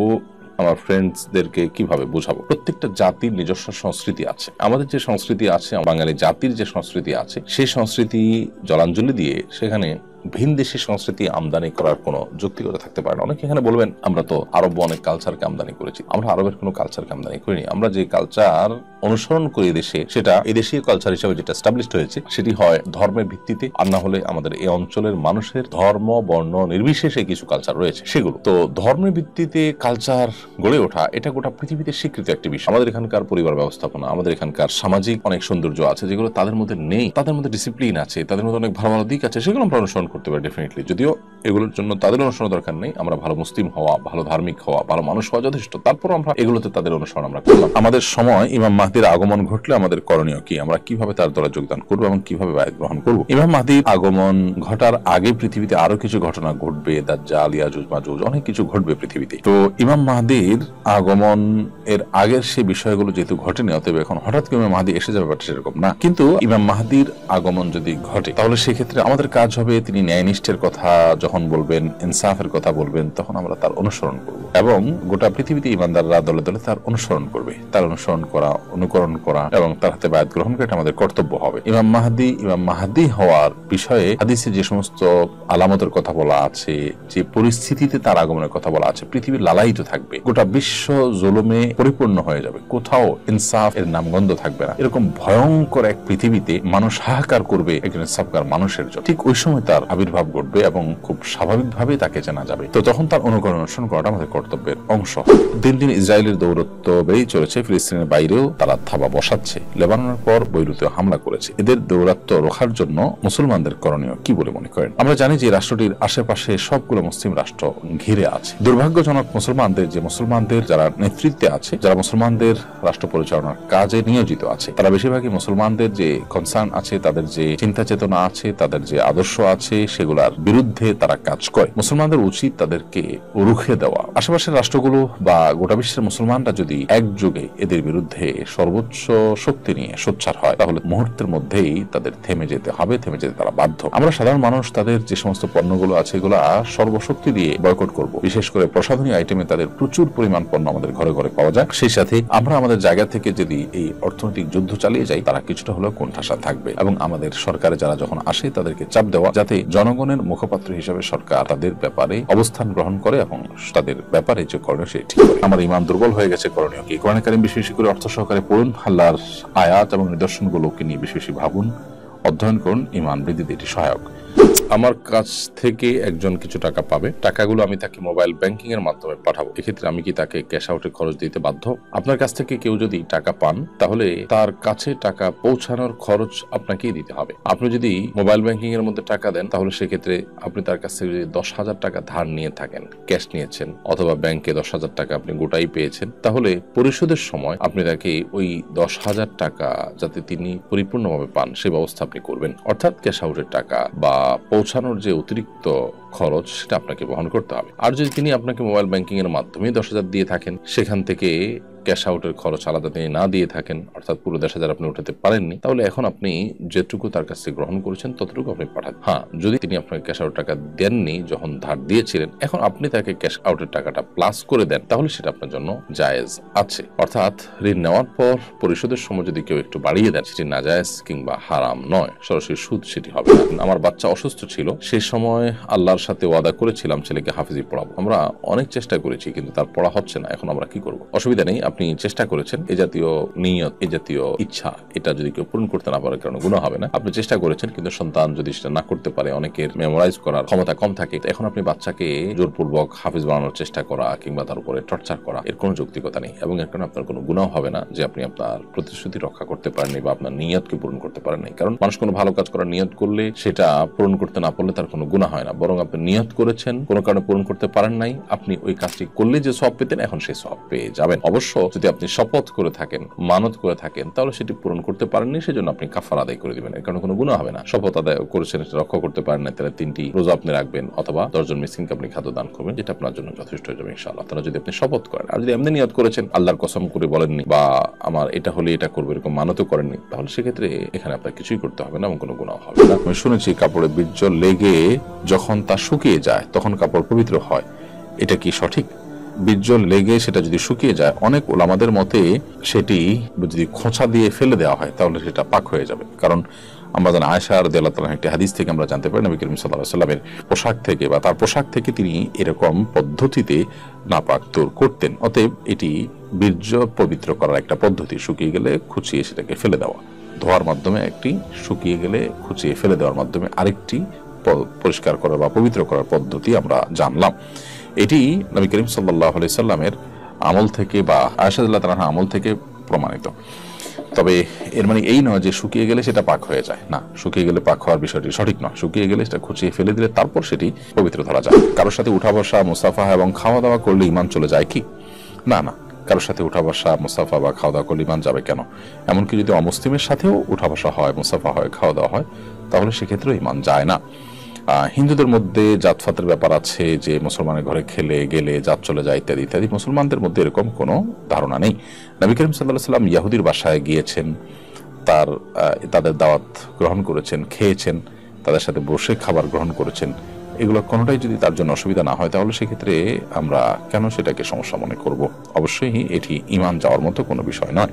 আমার ফ্রেন্ডসদেরকে কিভাবে বোঝাবো? প্রত্যেকটা জাতির নিজস্ব সংস্কৃতি আছে। আমাদের যে সংস্কৃতি আছে, বাঙালি জাতির যে সংস্কৃতি আছে, সেই সংস্কৃতি জলাঞ্জলি দিয়ে সেখানে ভিন দেশের সংস্কৃতি আমদানি করার কোনো যৌক্তিকতা থাকতে পারে না। অনেকে এখানে বলবেন আমরা তো আরব অনেক কালচারকে আমদানি করেছি। আমরা আরবের কোনো কালচারকে আমদানি করিনি। আমরা যে কালচার অনুসরণ করি দেশে, সেটা এই দেশীয় কালচার হিসেবে যেটা এস্টাবলিশড হয়েছে, সেটি হয় ধর্মের ভিত্তিতে, আর না হলে আমাদের এই অঞ্চলের মানুষের ধর্ম বর্ণ নির্বিশেষে কিছু কালচার রয়েছে সেগুলো। তো ধর্মের ভিত্তিতে কালচার গড়ে ওঠা এটা গোটা পৃথিবীতে স্বীকৃত একটি বিষয়। আমাদের এখানকার পরিবার ব্যবস্থাপনা, আমাদের এখানকার সামাজিক অনেক সৌন্দর্য আছে যেগুলো তাদের মধ্যে নেই। তাদের মধ্যে ডিসিপ্লিন আছে, তাদের মধ্যে অনেক ভালো ভালো দিক আছে, সেগুলো আমরা অনুসরণ করতে পারি ডেফিনেটলি। যদিও এগুলোর জন্য তাদের অনুসরণ দরকার নেই। আমরা ভালো মুসলিম হওয়া, ভালো ধার্মিক হওয়া, ভালো মানুষ হওয়া যথেষ্ট। তারপর আমরা এগুলোতে তাদের অনুসরণ আমরা করলাম। আমাদের সময় ইমাম মাহদির আগমন ঘটলে আমাদের করণীয় কি? আমরা কিভাবে তার দ্বারা যোগদান করবো এবং কিভাবে বায়াত গ্রহণ করবো? ইমাম মাহদির আগমন ঘটার আগে পৃথিবীতে আরো কিছু ঘটনা ঘটবে। দাজ্জাল, ইয়াজুজ মাজুজ, অনেক কিছু ঘটবে পৃথিবীতে। তো ইমাম মাহদির আগমন এর আগের সেই বিষয়গুলো যেহেতু ঘটেনি, অতএব এখন হঠাৎ করে ইমাম মাহদি এসে যাবে ব্যাপারটা সেরকম না। কিন্তু ইমাম মাহদির আগমন যদি ঘটে, তাহলে সেক্ষেত্রে আমাদের কাজ হবে তিনি ন্যায়নিষ্ঠের কথা যখন বলবেন, ইনসাফের কথা বলবেন, তখন আমরা তার অনুসরণ করব এবং গোটা পৃথিবীতে ইমানদাররা দলে দলে তার অনুসরণ করবে। তার অনুসরণ করা, অনুকরণ করা এবং তার হাতে বায়াত গ্রহণ করা আমাদের কর্তব্য হবে। ইমাম মাহদি হওয়ার বিষয়ে হাদিসে যে সমস্ত আলামতের কথা বলা আছে, যে পরিস্থিতিতে তার আগমনের কথা বলা আছে, পৃথিবী লালায়িত থাকবে, গোটা বিশ্ব জুলুমে পরিপূর্ণ হয়ে যাবে, কোথাও ইনসাফ এর নামগন্ধ থাকবে না। এরকম ভয়ঙ্কর এক পৃথিবীতে মানুষ হাহাকার করবে একজন ইনসাফকার মানুষের জন্য। ঠিক ওই সময় তার আবির্ভাব ঘটবে এবং খুব স্বাভাবিকভাবে তাকে জানা যাবে। তো তখন তার অনুকরণ অনুসরণ করাটা আমাদের কর্তব্যের অংশ। দিন দিন ইসরায়েলের দৌরত্ব বেড়েই চলেছে। ফিলিস্তিনের বাইরেও তারা থাবা বসাচ্ছে। লেবাননের পর বৈরুতে হামলা করেছে। এদের দৌরাত্ম্য রোখার জন্য মুসলমানদের করণীয় কি বলে মনে করেন? আমরা জানি যে রাষ্ট্রটির আশেপাশে সবগুলো মুসলিম রাষ্ট্র ঘিরে আছে। দুর্ভাগ্যজনক মুসলমানদের যারা নেতৃত্বে আছে, যারা মুসলমানদের রাষ্ট্র পরিচালনার কাজে নিয়োজিত আছে, তারা বেশিরভাগই মুসলমানদের যে কনসার্ন আছে, তাদের যে চিন্তা চেতনা আছে, তাদের যে আদর্শ আছে, সেগুলার বিরুদ্ধে তারা কাজ করে। মুসলমানদের উচিত তাদেরকে রুখে দেওয়া। আশেপাশের রাষ্ট্রগুলো বা গোটা বিশ্বের মুসলমানরা যদি একযোগে এদের বিরুদ্ধে সর্বোচ্চ শক্তি নিয়ে সোচ্চার হয়, তাহলে মুহূর্তের মধ্যেই তাদের থেমে যেতে হবে, থেমে যেতে তারা বাধ্য। আমরা সাধারণ মানুষ তাদের যে সমস্ত পণ্যগুলো আছে, এগুলা সর্বশক্তি দিয়ে বয়কট করব। বিশেষ করে প্রসাধনী আইটেমে তাদের প্রচুর পরিমাণ পণ্য আমাদের ঘরে ঘরে পাওয়া যায়। সেই সাথে আমরা আমাদের জায়গা থেকে যদি এই অর্থনৈতিক যুদ্ধ চালিয়ে যাই, তারা কিছুটা হলেও কোণঠাসা থাকবে এবং আমাদের সরকারে যারা যখন আসে তাদেরকে চাপ দেওয়া, যাতে জনগণের মুখপাত্র হিসেবে সরকার তাদের ব্যাপারে অবস্থান গ্রহণ করে এবং তাদের ব্যাপারে যে করণীয় সেটি ঠিক করে। আমার ঈমান দুর্বল হয়ে গেছে, করণীয় কি? কোরআন কারীম বেশি বেশি করে অর্থ সহকারে পড়ুন, আল্লাহর আয়াত এবং নিদর্শনগুলোকে নিয়ে বেশি বেশি ভাবুন, অধ্যয়ন করুন। ঈমান বৃদ্ধিতে এটি সহায়ক। আমার কাছ থেকে একজন কিছু টাকা পাবে, টাকাগুলো আমি তাকে মোবাইল ব্যাংকিং এর মাধ্যমে পাঠাবো। এক্ষেত্রে আমি কি তাকে ক্যাশ আউটের খরচ দিতে বাধ্য? আপনার কাছ থেকে কেউ যদি টাকা পান, তাহলে তার কাছে টাকা পৌঁছানোর খরচ আপনাকেই দিতে হবে। আপনি যদি মোবাইল ব্যাংকিং এর মধ্যে টাকা দেন, তাহলে সেক্ষেত্রে আপনি তার কাছ থেকে যদি 10,000 টাকা ধার নিয়ে থাকেন, ক্যাশ নিয়েছেন, অথবা ব্যাংকে 10,000 টাকা আপনি গোটাই পেয়েছেন, তাহলে পরিশোধের সময় আপনি তাকে ওই 10,000 টাকা যাতে তিনি পরিপূর্ণভাবে পান সে ব্যবস্থা আপনি করবেন। অর্থাৎ ক্যাশ আউটের টাকা বা পৌঁছানোর যে অতিরিক্ত খরচ সেটা আপনাকে বহন করতে হবে। আর যদি তিনি আপনাকে মোবাইল ব্যাংকিং এর মাধ্যমে 10,000 দিয়ে থাকেন, সেখান থেকে ক্যাশ আউটের খরচ আলাদা তিনি না দিয়ে থাকেন, অর্থাৎ পুরো 10,000 আপনি উঠাতে পারেননি, তাহলে এখন আপনি যেটুকু তার কাছ থেকে গ্রহণ করেছেন ততটুকু আপনি পাঠান। হ্যাঁ, যদি তিনি আপনাকে ক্যাশ আউট টাকা দেননি যখন ধার দিয়েছিলেন, এখন আপনি তাকে ক্যাশ আউটের টাকাটা প্লাস করে দেন, তাহলে সেটা আপনার জন্য জায়েজ আছে। অর্থাৎ ঋণ নেওয়ার পর পরিশোধের সময় যদি কেউ একটু বাড়িয়ে দেন, সেটি নাজায়েজ কিংবা হারাম নয়, সরাসরি সুদ সেটি হবে না। আমার বাচ্চা অসুস্থ ছিল, সেই সময় আল্লাহর সাথে ওয়াদা করেছিলাম ছেলেকে হাফিজি পড়াবো। আমরা অনেক চেষ্টা করেছি কিন্তু তার পড়া হচ্ছে না, এখন আমরা কি করব? অসুবিধা নেই, আপনি চেষ্টা করেছেন, এ জাতীয় নিয়ত, এ জাতীয় ইচ্ছা, এটা যদি কেউ পূরণ করতে না পারে কারণ গুনাহ হবে না। আপনি চেষ্টা করেছেন কিন্তু সন্তান যদি সেটা না করতে পারে, অনেকের মেমোরাইজ করার ক্ষমতা কম থাকে, এখন আপনি বাচ্চাকে জোরপূর্বক হাফিজ বানানোর চেষ্টা করা কিংবা তার উপরে টর্চার করা, এর কোনো যৌক্তিকতা নেই এবং এর কারণে আপনার কোনো গুনাহ হবে না যে আপনি আপনার প্রতিশ্রুতি রক্ষা করতে পারেননি বা আপনার নিয়তকে পূরণ করতে পারেননি। কারণ মানুষ কোনো ভালো কাজ করার নিয়ত করলে সেটা পূরণ করতে না পারলে তার কোনো গুনাহ হয় না, বরং আপনি নিয়ত করেছেন, কোনো কারণে পূরণ করতে পারেন নাই, আপনি ওই কাজটি করলে যে সওয়াব পেতেন এখন সেই সওয়াব পেয়ে যাবেন। অবশ্য যদি আপনি শপথ করে থাকেন, মানত করে থাকেন, তাহলে সেটি পূরণ করতে পারেননি, সেজন্য আপনি কাফারা আদায় করে দিবেন, এর কারণে কোনো গুনাহ হবে না। শপথ আদায় করেছেন, সেটা রক্ষা করতে পারেন না, তাহলে 3টি রোজা আপনি রাখবেন অথবা 10 জন মিসকিনকে আপনি খাদ্য দান করবেন, যেটা আপনার জন্য যথেষ্ট হয়ে যাবে ইনশাআল্লাহ। তাহলে যদি আপনি শপথ করেন, আর যদি এমনি নিয়ত করেছেন, আল্লাহর কসম করে বলেননি বা আমার এটা হলে এটা করবো এরকম মানতও করেননি, তাহলে সেক্ষেত্রে এখানে আপনার কিছুই করতে হবে না এবং কোনো গুনাহ হবে না। আমি শুনেছি কাপড়ে বীর্য লেগে যখন তা শুকিয়ে যায় তখন কাপড় পবিত্র হয়, এটা কি সঠিক? বীর্য লেগে সেটা যদি শুকিয়ে যায়, অনেক ওলামাদের মতে সেটি যদি খোঁচা দিয়ে ফেলে দেওয়া হয় তাহলে সেটা পাক হয়ে যাবে। কারণ আমরা জানি আয়েশা রাদিয়াল্লাহু তাআলা একটি হাদিস থেকে আমরা জানতে পারি নবী করিম সাল্লাল্লাহু আলাইহি ওয়াসাল্লামের পোশাক থেকে বা তার পোশাক থেকে তিনি এরকম পদ্ধতিতে নাপাক দূর করতেন। অতএব এটি বীর্য পবিত্র করার একটা পদ্ধতি, শুকিয়ে গেলে খুঁচিয়ে সেটাকে ফেলে দেওয়া, ধোয়ার মাধ্যমে একটি, শুকিয়ে গেলে খুঁচিয়ে ফেলে দেওয়ার মাধ্যমে আরেকটি পরিষ্কার করার বা পবিত্র করার পদ্ধতি আমরা জানলাম। এটি নবী করিম সাল্লাল্লাহু আলাইহি সাল্লামের আমল থেকে বা আয়েশা রাদিয়াল্লাহু তাআলার আমল থেকে প্রমাণিত। তবে এর মানে এই নয় যে শুকিয়ে গেলে সেটা পাক হয়ে যায়, না, শুকিয়ে গেলে পাক হওয়ার বিষয়টি সঠিক নয়। শুকিয়ে গেলে সেটা খুঁচিয়ে ফেলে দিলে তারপর সেটি পবিত্র ধরা যায়। কারোর সাথে উঠা বসা, মুসাফা এবং খাওয়া দাওয়া করলে ঈমান চলে যায় কি? না, না, কারোর সাথে উঠা বসা, মুসাফা বা খাওয়া দাওয়া করলে ঈমান যাবে কেন? এমনকি যদি অমুসলিমের সাথেও উঠা বসা হয়, মুসাফা হয়, খাওয়া দাওয়া হয়, তাহলে সেক্ষেত্রে ঈমান যায় না। হিন্দুদের মধ্যে জাতফাতের ব্যাপার আছে যে মুসলমানের ঘরে খেলে গেলে জাত চলে যায় ইত্যাদি ইত্যাদি। মুসলমানদের মধ্যে এরকম কোনো ধারণা নেই। নবী করিম সাল্লাল্লাহু আলাইহি ওয়াসাল্লাম ইহুদির বাসায় গিয়েছেন, তাদের দাওয়াত গ্রহণ করেছেন, খেয়েছেন, তাদের সাথে বসে খাবার গ্রহণ করেছেন, এগুলো কোনোটাই যদি তার জন্য অসুবিধা না হয় তাহলে সেক্ষেত্রে আমরা কেন সেটাকে সমস্যা মনে করব? অবশ্যই এটি ঈমান যাওয়ার মতো কোনো বিষয় নয়।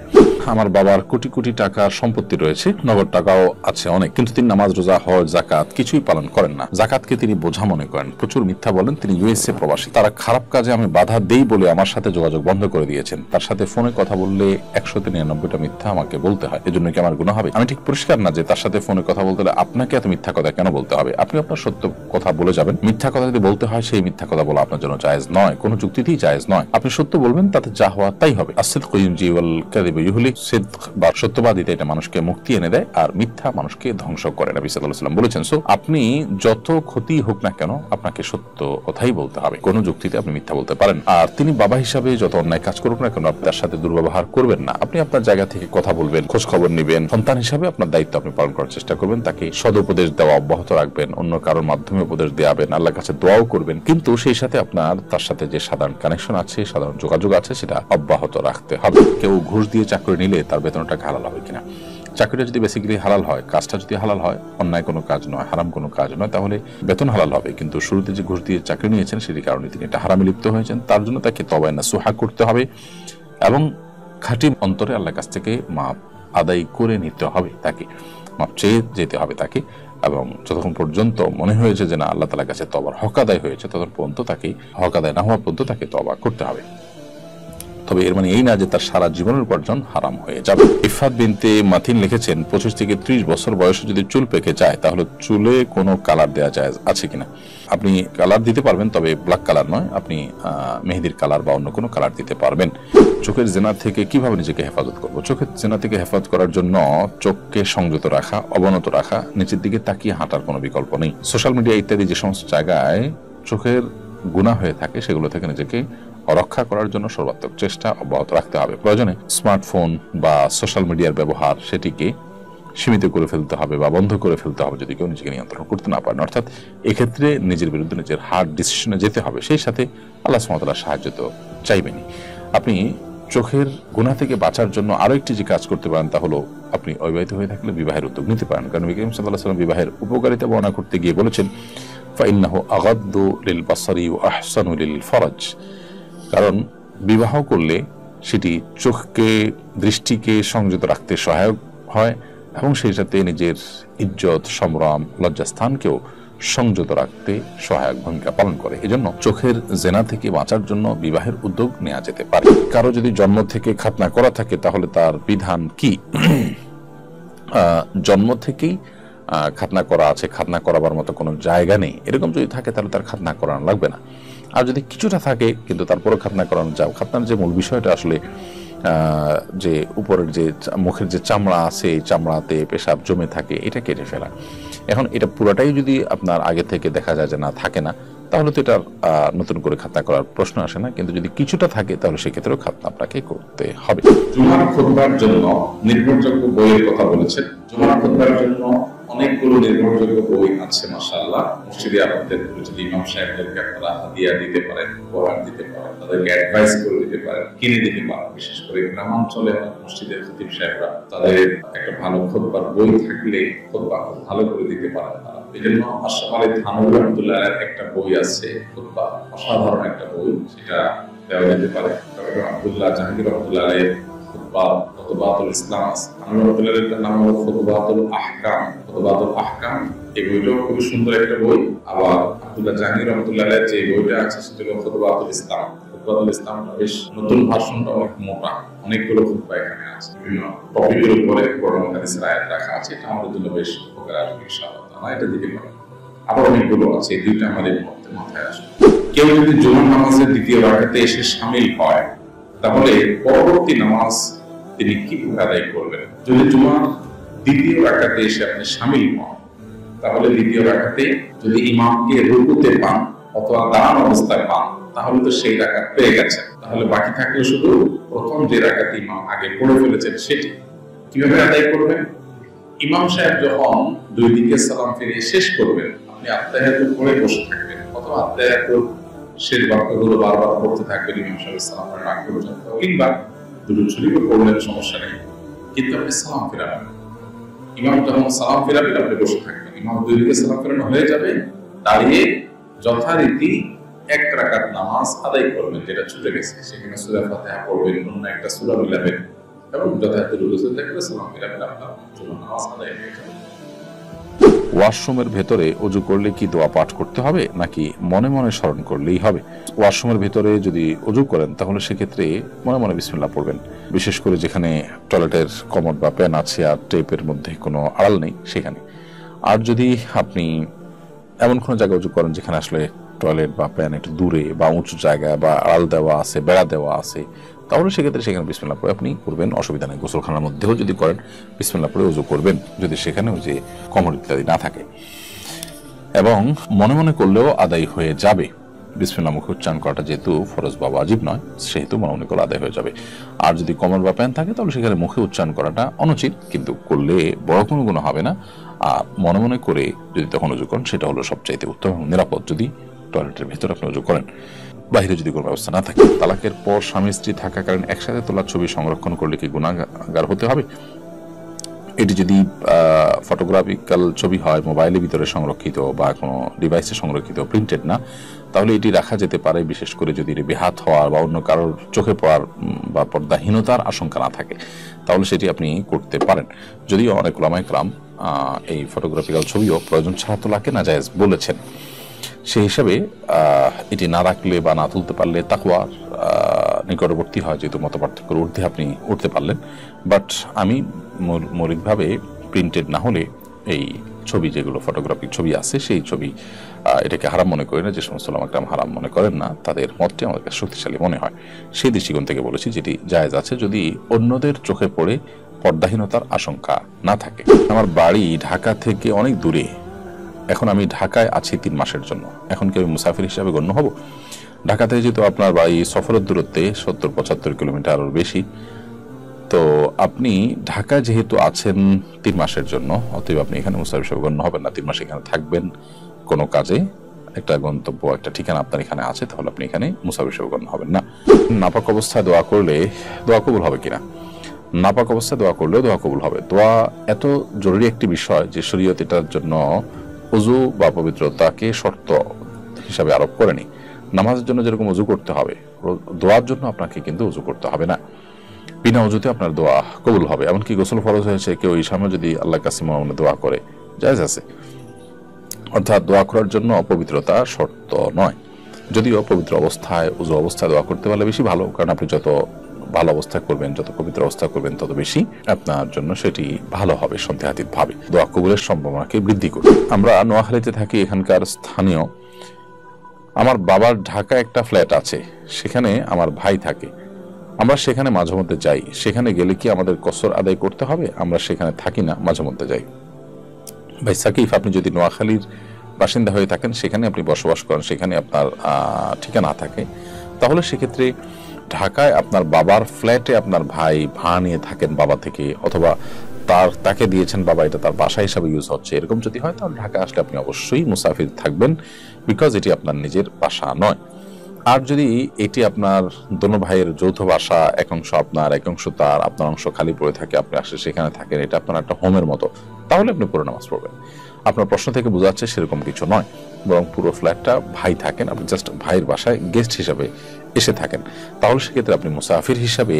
আমার বাবার কোটি কোটি টাকার সম্পত্তি রয়েছে, নগদ টাকাও আছে অনেক, কিন্তু তিনি নামাজ, রোজা, হজ, যাকাত কিছুই পালন করেন না। যাকাতকে তিনি বোঝা মনে করেন, প্রচুর মিথ্যা বলেন। তিনি ইউএসএ প্রবাসী। তারা খারাপ কাজে আমি বাধা দেই বলে আমার সাথে যোগাযোগ বন্ধ করে দিয়েছেন। তার সাথে ফোনে কথা বললে 199টা মিথ্যা আমাকে বলতে হয়। এজন্য কি আমার গুনাহ হবে? আমি ঠিক পরিষ্কার না যে তার সাথে ফোনে কথা বলতে হলে আপনাকে এত মিথ্যা কথা কেন বলতে হবে? আপনি আপনার সত্য কথা বলে যাবেন। মিথ্যা কথা যদি বলতে হয়, সেই মিথ্যা কথা বলা আপনার জন্য জায়েজ নয়, কোনো যুক্তিতেই জায়েজ নয়। আপনি সত্য বলবেন, তাতে যা হওয়া তাই হবে। আসিদকু ইউনজি ওয়াল কাযিবু ইউহলিক। সিদক বা সত্যবাদিতা এটা মানুষকে মুক্তি এনে দেয়, আর মিথ্যা মানুষকে ধ্বংস করে, নবী সাল্লাল্লাহু আলাইহি ওয়াসাল্লাম বলেছেন। সো আপনি যত ক্ষতি হোক না কেন আপনাকে সত্য কথাই বলতে হবে, কোনো যুক্তিতে আপনি মিথ্যা বলতে পারেন। আর তিনি বাবা হিসাবে যত অন্যায় কাজ করুক না কেন আপনি তার সাথে দুর্ব্যবহার করবেন না। আপনি আপনার জায়গা থেকে কথা বলবেন, খোঁজ খবর নেবেন, সন্তান হিসাবে আপনার দায়িত্ব আপনি পালন করার চেষ্টা করবেন, তাকে সদুপদেশ দেওয়া অব্যাহত রাখবেন, অন্য কারোর মাধ্যমে উপদেশ দেওয়াবেন, আল্লাহর কাছে দোয়াও করবেন, কিন্তু সেই সাথে আপনার তার সাথে যে সাধারণ কানেকশন আছে, সাধারণ যোগাযোগ আছে, সেটা অব্যাহত রাখতে হবে। কেউ ঘুষ দিয়ে চাকরি নিলে তার বেতনটা হালাল হবে কিনা? চাকরিটা যদি বেসিক্যালি হালাল হয়, কাজটা যদি হালাল হয়, অন্যায় কোনো কাজ নয়, হারাম কোনো কাজ নয়, তাহলে বেতন হালাল হবে। কিন্তু শুরুতে যে ঘুষ দিয়ে চাকরি নিয়েছেন সেটি কারণে তিনি এটা হারামে লিপ্ত হয়েছেন, তার জন্য তাকে তওবা নাসুহা করতে হবে এবং খাঁটি অন্তরে আল্লাহর কাছ থেকে মাপ আদায় করে নিতে হবে, তাকে মাপ চেয়ে যেতে হবে তাকে। এবং যতক্ষণ পর্যন্ত মনে হয়েছে যে না আল্লাহ তাআলার কাছে তওবার হক আদায় হয়েছে, ততক্ষণ পর্যন্ত তাকে হক আদায় না হওয়া পর্যন্ত তাকে তওবা করতে হবে। তবে এর মানে এই না যে তার সারা জীবনের উপার্জন হারাম হয়ে যাবে। ইফাত বিনতে মাতিন লিখেছেন 25 থেকে 30 বছর বয়সে যদি চুল পেকে যায় তাহলে চুলে কোনো কালার দেওয়া যায় আছে কিনা? আপনি কালার দিতে পারবেন, তবে ব্ল্যাক কালার নয়, আপনি মেহেদির কালার বা অন্য কোনো কালার দিতে পারবেন। চোখের জেনা থেকে কিভাবে নিজেকে হেফাজত করব? চোখের জেনা থেকে হেফাজত করার জন্য চোখকে সংযত রাখা, অবনত রাখা, নিচের দিকে তাকিয়ে হাঁটার কোনো বিকল্প নেই। সোশ্যাল মিডিয়া ইত্যাদি যে সমস্ত জায়গায় চোখের গুনাহ হয়ে থাকে সেগুলো থেকে নিজেকে রক্ষা করার জন্য সর্বাত্মক চেষ্টা অব্যাহত রাখতে হবে। প্রয়োজনে স্মার্টফোন বা সোশ্যাল মিডিয়ার ব্যবহার সেটিকে সীমিত করে ফেলতে হবে বা বন্ধ করে ফেলতে হবে যদি কেউ নিজেকে নিয়ন্ত্রণ করতে না পারেন। অর্থাৎ এক্ষেত্রে নিজের বিরুদ্ধে নিজের হার্ড ডিসিশনে যেতে হবে, সেই সাথে আল্লাহ সুবহানাহু ওয়া তাআলার সাহায্য তো চাইবেনই। আপনি চোখের গুনাহ থেকে বাঁচার জন্য আরো একটি যে কাজ করতে পারেন তা হলো আপনি অবিবাহিত হয়ে থাকলে বিবাহের উদ্যোগ নিতে পারেন। কারণ নবী করিম সাল্লাল্লাহু আলাইহি ওয়াসাল্লাম বিবাহের উপকারিতা বর্ণনা করতে গিয়ে বলেছেন ফাইন্নাহু আগাদ্দু লিল বাসারি ওয়া আহসানু লিল ফরজ। কারণ বিবাহ করলে সেটি চোখকে, দৃষ্টিকে সংযত রাখতে সহায়ক হয় এবং সেই সাথে নিজের ইজ্জত, সম্ভ্রম, লজ্জাস্থানকেও সংযত রাখতে সহায়ক ভূমিকা পালন করে। এজন্য চোখের জেনা থেকে বাঁচার জন্য বিবাহের উদ্যোগ নেওয়া যেতে পারে। কারো যদি জন্ম থেকে খাতনা করা থাকে তাহলে তার বিধান কি? জন্ম থেকেই খাতনা করা আছে, খাতনা করাবার মতো কোনো জায়গা নেই, এরকম যদি থাকে তাহলে তার খাতনা করানো লাগবে না। আর যদি কিছুটা থাকে কিন্তু তারপরও খাতনা করানো যায়, খাতনার যে মূল বিষয়টা আসলে যে উপরের যে মুখের যে চামড়া আছে, চামড়াতে পেশাব জমে থাকে, এটা কেটে ফেলা। এখন এটা পুরোটাই যদি আপনার আগে থেকে দেখা যায় যে না থাকে না, তাহলে তো এটা নতুন করে খাতনা করার প্রশ্ন আসে না। কিন্তু যদি কিছুটা থাকে তাহলে সেক্ষেত্রেও খাতনা আপনাকে করতে হবে। জুমার খুতবার জন্য নির্ভরযোগ্য বইয়ের কথা বলেছেন। জুমার খুতবার জন্য অনেকগুলো নির্ভরযোগ্য বই আছে মাশাআল্লাহ। মসজিদে আপনাদের যদি ইমাম সাহেবদেরকে আপনারা হাদিয়া দিতে পারেন, উপহার দিতে পারেন, তাদেরকে অ্যাডভাইস করে দিতে পারেন, কিনে দিতে পারেন। বিশেষ করে গ্রামাঞ্চলে মসজিদের খতিব সাহেবরা তাদের একটা ভালো খুতবার বই থাকলে খুতবা খুব ভালো করে দিতে পারেন তারা। এই জন্য আশরাফ আলী থানভী রহমাতুল্লাহ আলাইহির একটা বই আছে খুতবা, অসাধারণ একটা বই, সেটা দেওয়া যেতে পারে। ডক্টর আব্দুল্লাহ জাহাঙ্গীর রহমাতুল্লাহ আলাইহির খুতবাতুল ইসলাম আছে, আনোয়ারুল্লাহর নাম হলো খুতবাতুল আহকাম। খুতবাতুল আহকাম এই বইটাও খুব সুন্দর একটা বই। আবার আব্দুল্লাহ জাহাঙ্গীর রহমাতুল্লাহ আলাইহির যে বইটা আছে সেটা হলো খুতবাতুল ইসলাম। খুতবাতুল ইসলাম বেশ নতুন ভার্সনটা অনেক মোটা, অনেকগুলো খুতবা এখানে আছে, বিভিন্ন টপিকের উপরে কোরআন হাদিসের আয়াত রাখা আছে। এটা আমাদের জন্য বেশ উপকার আসবে ইনশাআল্লাহ। আমরা এটা দিতে পারি। আবার অনেকগুলো আছে, এই দুইটা আমাদের মাথায় আসে। কেউ যদি জুমার নামাজের দ্বিতীয় রাকাতে এসে শামিল হয় তাহলে পরবর্তী নামাজ তিনি কিভাবে আদায় করবেন? যদি জুমার দ্বিতীয় রাকাতে এসে আপনি শামিল হন তাহলে দ্বিতীয় রাকাতে যদি ইমামকে রুকুতে পান অথবা দাঁড়ানো অবস্থায় পান তাহলে তো সেই রাকাত পেয়ে গেছেন। তাহলে বাকি থাকলে শুধু প্রথম যে রাকাতে ইমাম আগে পড়ে ফেলেছেন সেটি। কিভাবে আদায় করবেন? ইমাম সাহেব যখন দুই দিকে সালাম ফিরিয়ে শেষ করবেন, আপনি আত্তাহিয়াতুল পড়ে বসে থাকবেন অথবা আত্তাহিয়াতুল শেষ বাক্যগুলো বারবার পড়তে থাকবেন ইমাম সাহেব সালাম ফেরার আগ পর্যন্ত, কিংবা দুরূদ শরীফও পড়লেন, সমস্যা নেই, কিন্তু আপনি সালাম ফেরাবেন। ইমাম যখন সালাম ফেরাবেন আপনি বসে থাকবেন। ইমাম দুই দিকে সালাম ফেরানো হয়ে যাবে, দাঁড়িয়ে যথারীতি এক রাকাত নামাজ আদায় করবেন যেটা ছুটে গেছে। সেখানে সূরা ফাতিহা পড়বেন, অন্য একটা সূরা মিলাবেন এবং যথাযথ রুকুতে থাকলে সালাম ফেরাবেন, আপনার জুমার নামাজ আদায় হয়ে যাবে। ওয়াশরুমের ভেতরে অজু করলে কি দোয়া পাঠ করতে হবে নাকি মনে মনে স্মরণ করলেই হবে? ওয়াশরুমের ভেতরে যদি অজু করেন তাহলে সেক্ষেত্রে মনে মনে বিসমিল্লাহ পড়বেন, বিশেষ করে যেখানে টয়লেটের কমোড বা প্যান আছে আর টেপের মধ্যে কোনো আড়াল নেই সেখানে। আর যদি আপনি এমন কোনো জায়গায় অজু করেন যেখানে আসলে টয়লেট বা প্যান একটু দূরে বা উঁচু জায়গায় বা আড়াল দেওয়া আছে, বেড়া দেওয়া আছে, তাহলে সেক্ষেত্রে সেখানে বিসমিল্লাহ পড়ে আপনি করবেন, অসুবিধা নেই। গোসলখানার মধ্যেও যদি করেন বিসমিল্লাহ পড়ে ওযু করবেন যদি সেখানে ওই যে কমর ইত্যাদি না থাকে, এবং মনে মনে করলেও আদায় হয়ে যাবে। বিসমিল্লাহ মুখে উচ্চারণ করাটা যেহেতু ফরজ বা ওয়াজিব নয়, সেহেতু মনে মনে করলে আদায় হয়ে যাবে। আর যদি কমর বা প্যান থাকে তাহলে সেখানে মুখে উচ্চারণ করাটা অনুচিত, কিন্তু করলে বড় কোনো গুণ হবে না। আর মনে মনে করে যদি তখন ওযু করেন সেটা হলো সবচাইতে উত্তম এবং নিরাপদ, যদি টয়লেটের ভেতরে আপনি ওযু করেন, বাহিরে যদি কোনো ব্যবস্থা না থাকে। তালাকের পর স্বামী স্ত্রী থাকাকালীন একসাথে তোলা ছবি সংরক্ষণ করলে কি গুনাহগার হতে হবে? এটি যদি ফটোগ্রাফিক্যাল ছবি হয়, মোবাইলের ভিতরে সংরক্ষিত বা কোনো ডিভাইসে সংরক্ষিত, প্রিন্টেড না, তাহলে এটি রাখা যেতে পারে, বিশেষ করে যদি এটি বেহাত হওয়ার বা অন্য কারোর চোখে পড়ার বা পর্দাহীনতার আশঙ্কা না থাকে তাহলে সেটি আপনি করতে পারেন। যদিও অনেক উলামায়ে কেরাম এই ফটোগ্রাফিক্যাল ছবিও প্রয়োজন ছাড়া তোলাকে নাজায়েজ বলেছেন। সেই হিসাবে এটি না রাখলে বা না তুলতে পারলে তাকওয়ার নিকটবর্তী হয়, যেহেতু মতপার্থক্যের ঊর্ধ্বে আপনি উঠতে পারলেন। বাট আমি মৌলিকভাবে প্রিন্টেড না হলে এই ছবি, যেগুলো ফটোগ্রাফিক ছবি আছে, সেই ছবি এটাকে হারাম মনে করি না। যে সমস্ত উলামা কেরাম হারাম মনে করেন না তাদের মতটি আমার কাছে শক্তিশালী মনে হয়। সেই দৃষ্টিকোণ থেকে বলেছি যেটি জায়েজ আছে যদি অন্যদের চোখে পড়ে পর্দাহীনতার আশঙ্কা না থাকে। আমার বাড়ি ঢাকা থেকে অনেক দূরে, এখন আমি ঢাকায় আছি 3 মাসের জন্য, এখন কি আমি মুসাফির হিসাবে গণ্য হব? ঢাকা থেকে যেহেতু আপনার বাড়ি সফরের দূরত্বে 70-75 কিলোমিটারের বেশি, তো আপনি ঢাকা যেহেতু আছেন 3 মাসের জন্য, অতএব আপনি এখানে মুসাফির হিসাবে গণ্য হবেন না। 3 মাস এখানে থাকবেন কোনো কাজে, একটা গন্তব্য, একটা ঠিকানা আপনার এখানে আছে, তাহলে আপনি এখানে মুসাফির হিসাবে গণ্য হবেন না। নাপাক অবস্থায় দোয়া করলে দোয়া কবুল হবে কিনা? নাপাক অবস্থায় দোয়া করলেও দোয়া কবুল হবে। দোয়া এত জরুরি একটি বিষয় যে শরীয়ত এটার জন্য ওযু বা পবিত্রতাকে শর্ত হিসাবে আরোপ করেনি। নামাজের জন্য যেরকম ওযু করতে হবে, দোয়ার জন্য আপনাকে কিন্তু ওযু করতে হবে না। বিনা ওযুতে আপনার দোয়া কবুল হবে। এমনকি গোসল ফরজ হয়েছে, কেউ এই সময় যদি আল্লাহর কাছে মনে মনে দোয়া করে, জায়েজ আছে। অর্থাৎ দোয়া করার জন্য অপবিত্রতা শর্ত নয়, যদিও পবিত্র অবস্থায় উযু অবস্থায় দোয়া করতে পারলে বেশি ভালো, কারণ আপনি যত ভালো অবস্থা করবেন, যত পবিত্র অবস্থা করবেন, তত বেশি আপনার জন্য সেটি ভালো হবে, সন্দেহাতীত ভাবে দোয়া কবুলের সম্ভাবনাকে বৃদ্ধি করবে। আমরা নোয়াখালীতে থাকি, এখানকার স্থানীয়। আমার বাবার ঢাকা একটা ফ্ল্যাট আছে, সেখানে আমার ভাই থাকে। আমরা সেখানে মাঝে মধ্যে যাই। সেখানে গেলে কি আমাদের কসর আদায় করতে হবে? আমরা সেখানে থাকি না, মাঝে মধ্যে যাই। ভাই সাকিব, আপনি যদি নোয়াখালীর বাসিন্দা হয়ে থাকেন, সেখানে আপনি বসবাস করেন, সেখানে আপনার ঠিকানা থাকে, তাহলে সেক্ষেত্রে ঢাকায় আপনার বাবার ফ্ল্যাটে আপনার ভাই ভাড়া নিয়ে থাকেন বাবা থেকে, অথবা তাকে দিয়েছেন বাবা, এটা তার বাসা হিসাবে ইউজ হচ্ছে, এরকম যদি হয় তাহলে ঢাকা আসলে আপনি অবশ্যই মুসাফির থাকবেন, বিকজ এটি আপনার নিজের বাসা নয়। আর যদি এটি আপনার দোনো ভাইয়ের যৌথ বাসা, এক অংশ আপনার, এক অংশ তার, আপনার অংশ খালি পড়ে থাকে, আপনি আসলে সেখানে থাকেন, এটা আপনার একটা হোমের মতো, তাহলে আপনি পুরো নামাজ পড়বেন। আপনার প্রশ্ন থেকে বোঝা যাচ্ছে সেরকম কিছু নয়, বরং পুরো ফ্ল্যাটটা ভাই থাকেন, আপনি জাস্ট ভাইয়ের বাসায় গেস্ট হিসাবে এসে থাকেন, তাহলে সেক্ষেত্রে আপনি মুসাফির হিসাবে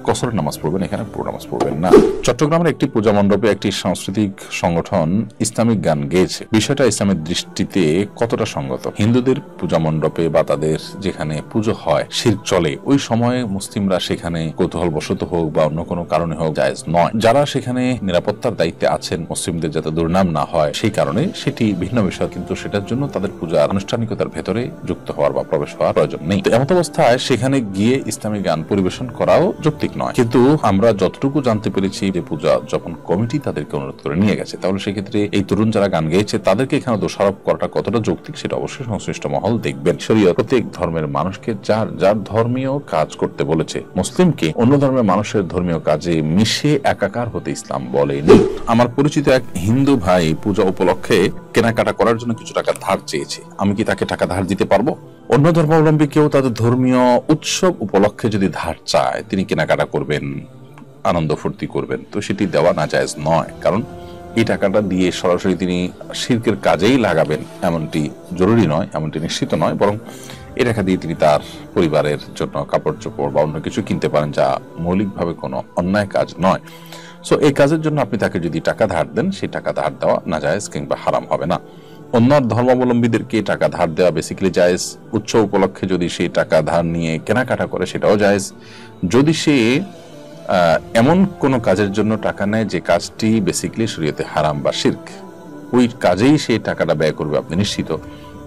কসর নামাজ পড়বেন, এখানে পুরো নামাজ পড়বেন না। চট্টগ্রামের একটি পূজা মণ্ডপে একটি সাংস্কৃতিক সংগঠন ইসলামিক গান গেয়েছে। বিষয়টা ইসলামের দৃষ্টিতে কতটা সঙ্গত? হিন্দুদের পূজা মণ্ডপে বা তাদের যেখানে পুজো হয়, শিরক চলে, ওই সময়ে মুসলিমরা সেখানে কৌতূহল বশত হোক বা অন্য কোনো কারণে হোক জায়েজ নয়। যারা সেখানে নিরাপত্তার দায়িত্বে আছেন, মুসলিমদের যাতে দুর্নাম না হয় সেই কারণে সেটি ভিন্ন বিষয়, কিন্তু সেটার জন্য তাদের পূজার আনুষ্ঠানিকতার ভেতরে যুক্ত হওয়ার বা প্রবেশ হওয়ার প্রয়োজন নেই। এমত অবস্থায় সেখানে গিয়ে ইসলামিক গান পরিবেশন করাও যৌক্তিক নয়। কিন্তু আমরা যতটুকু জানতে পেরেছি যে পূজা যখন কমিটি তাদেরকে অনুরোধ করে নিয়ে গেছে, তাহলে সেক্ষেত্রে এই তরুণ যারা গান গেয়েছে তাদেরকে এখানে দোষারোপ করাটা কতটা যৌক্তিক সেটা অবশ্যই সংশ্লিষ্ট মহল দেখবেন। শরীয়ত প্রত্যেক ধর্মের মানুষকে যার যার ধর্মীয় কাজ করতে বলেছে। মুসলিমকে অন্য ধর্মের মানুষের ধর্মীয় কাজে মিশে একাকার হতে ইসলাম বলেনি। আমার পরিচিত এক হিন্দু ভাই পূজা উপলক্ষে কেনাকাটা করার জন্য কিছু টাকা ধার চেয়েছে। আমি কি তাকে টাকা ধার দিতে পারবো? অন্য ধর্মাবলম্বী কেউ তাদের ধর্মীয় উৎসব উপলক্ষে যদি ধার চায়, তিনি কেনাকাটা করবেন, আনন্দ ফুর্তি করবেন, তো সেটি দেওয়া নাজায়েজ নয়। কারণ এই টাকাটা দিয়ে সরাসরি তিনি শিরকের কাজেই লাগাবেন এমনটি জরুরি নয়, এমনটি নিশ্চিত নয়, বরং এই টাকা দিয়ে তিনি তার পরিবারের জন্য কাপড় চোপড় বা অন্য কিছু কিনতে পারেন, যা মৌলিকভাবে কোনো অন্যায় কাজ নয়। সো এই কাজের জন্য আপনি তাকে যদি টাকা ধার দেন, সেই টাকা ধার দেওয়া নাজায়েজ কিংবা হারাম হবে না। অন্য ধর্মাবলম্বীদেরকে টাকা ধার দেওয়া বেসিক্যালি জায়েজ। উৎসব উপলক্ষে যদি সেই টাকা ধার নিয়ে কেনাকাটা করে, সেটাও জায়েজ। যদি সে এমন কোনো কাজের জন্য টাকা নেয় যে কাজটি বেসিক্যালি শরীয়তে হারাম বা শিরক, ওই কাজেই সেই টাকাটা ব্যয় করবে আপনি নিশ্চিত,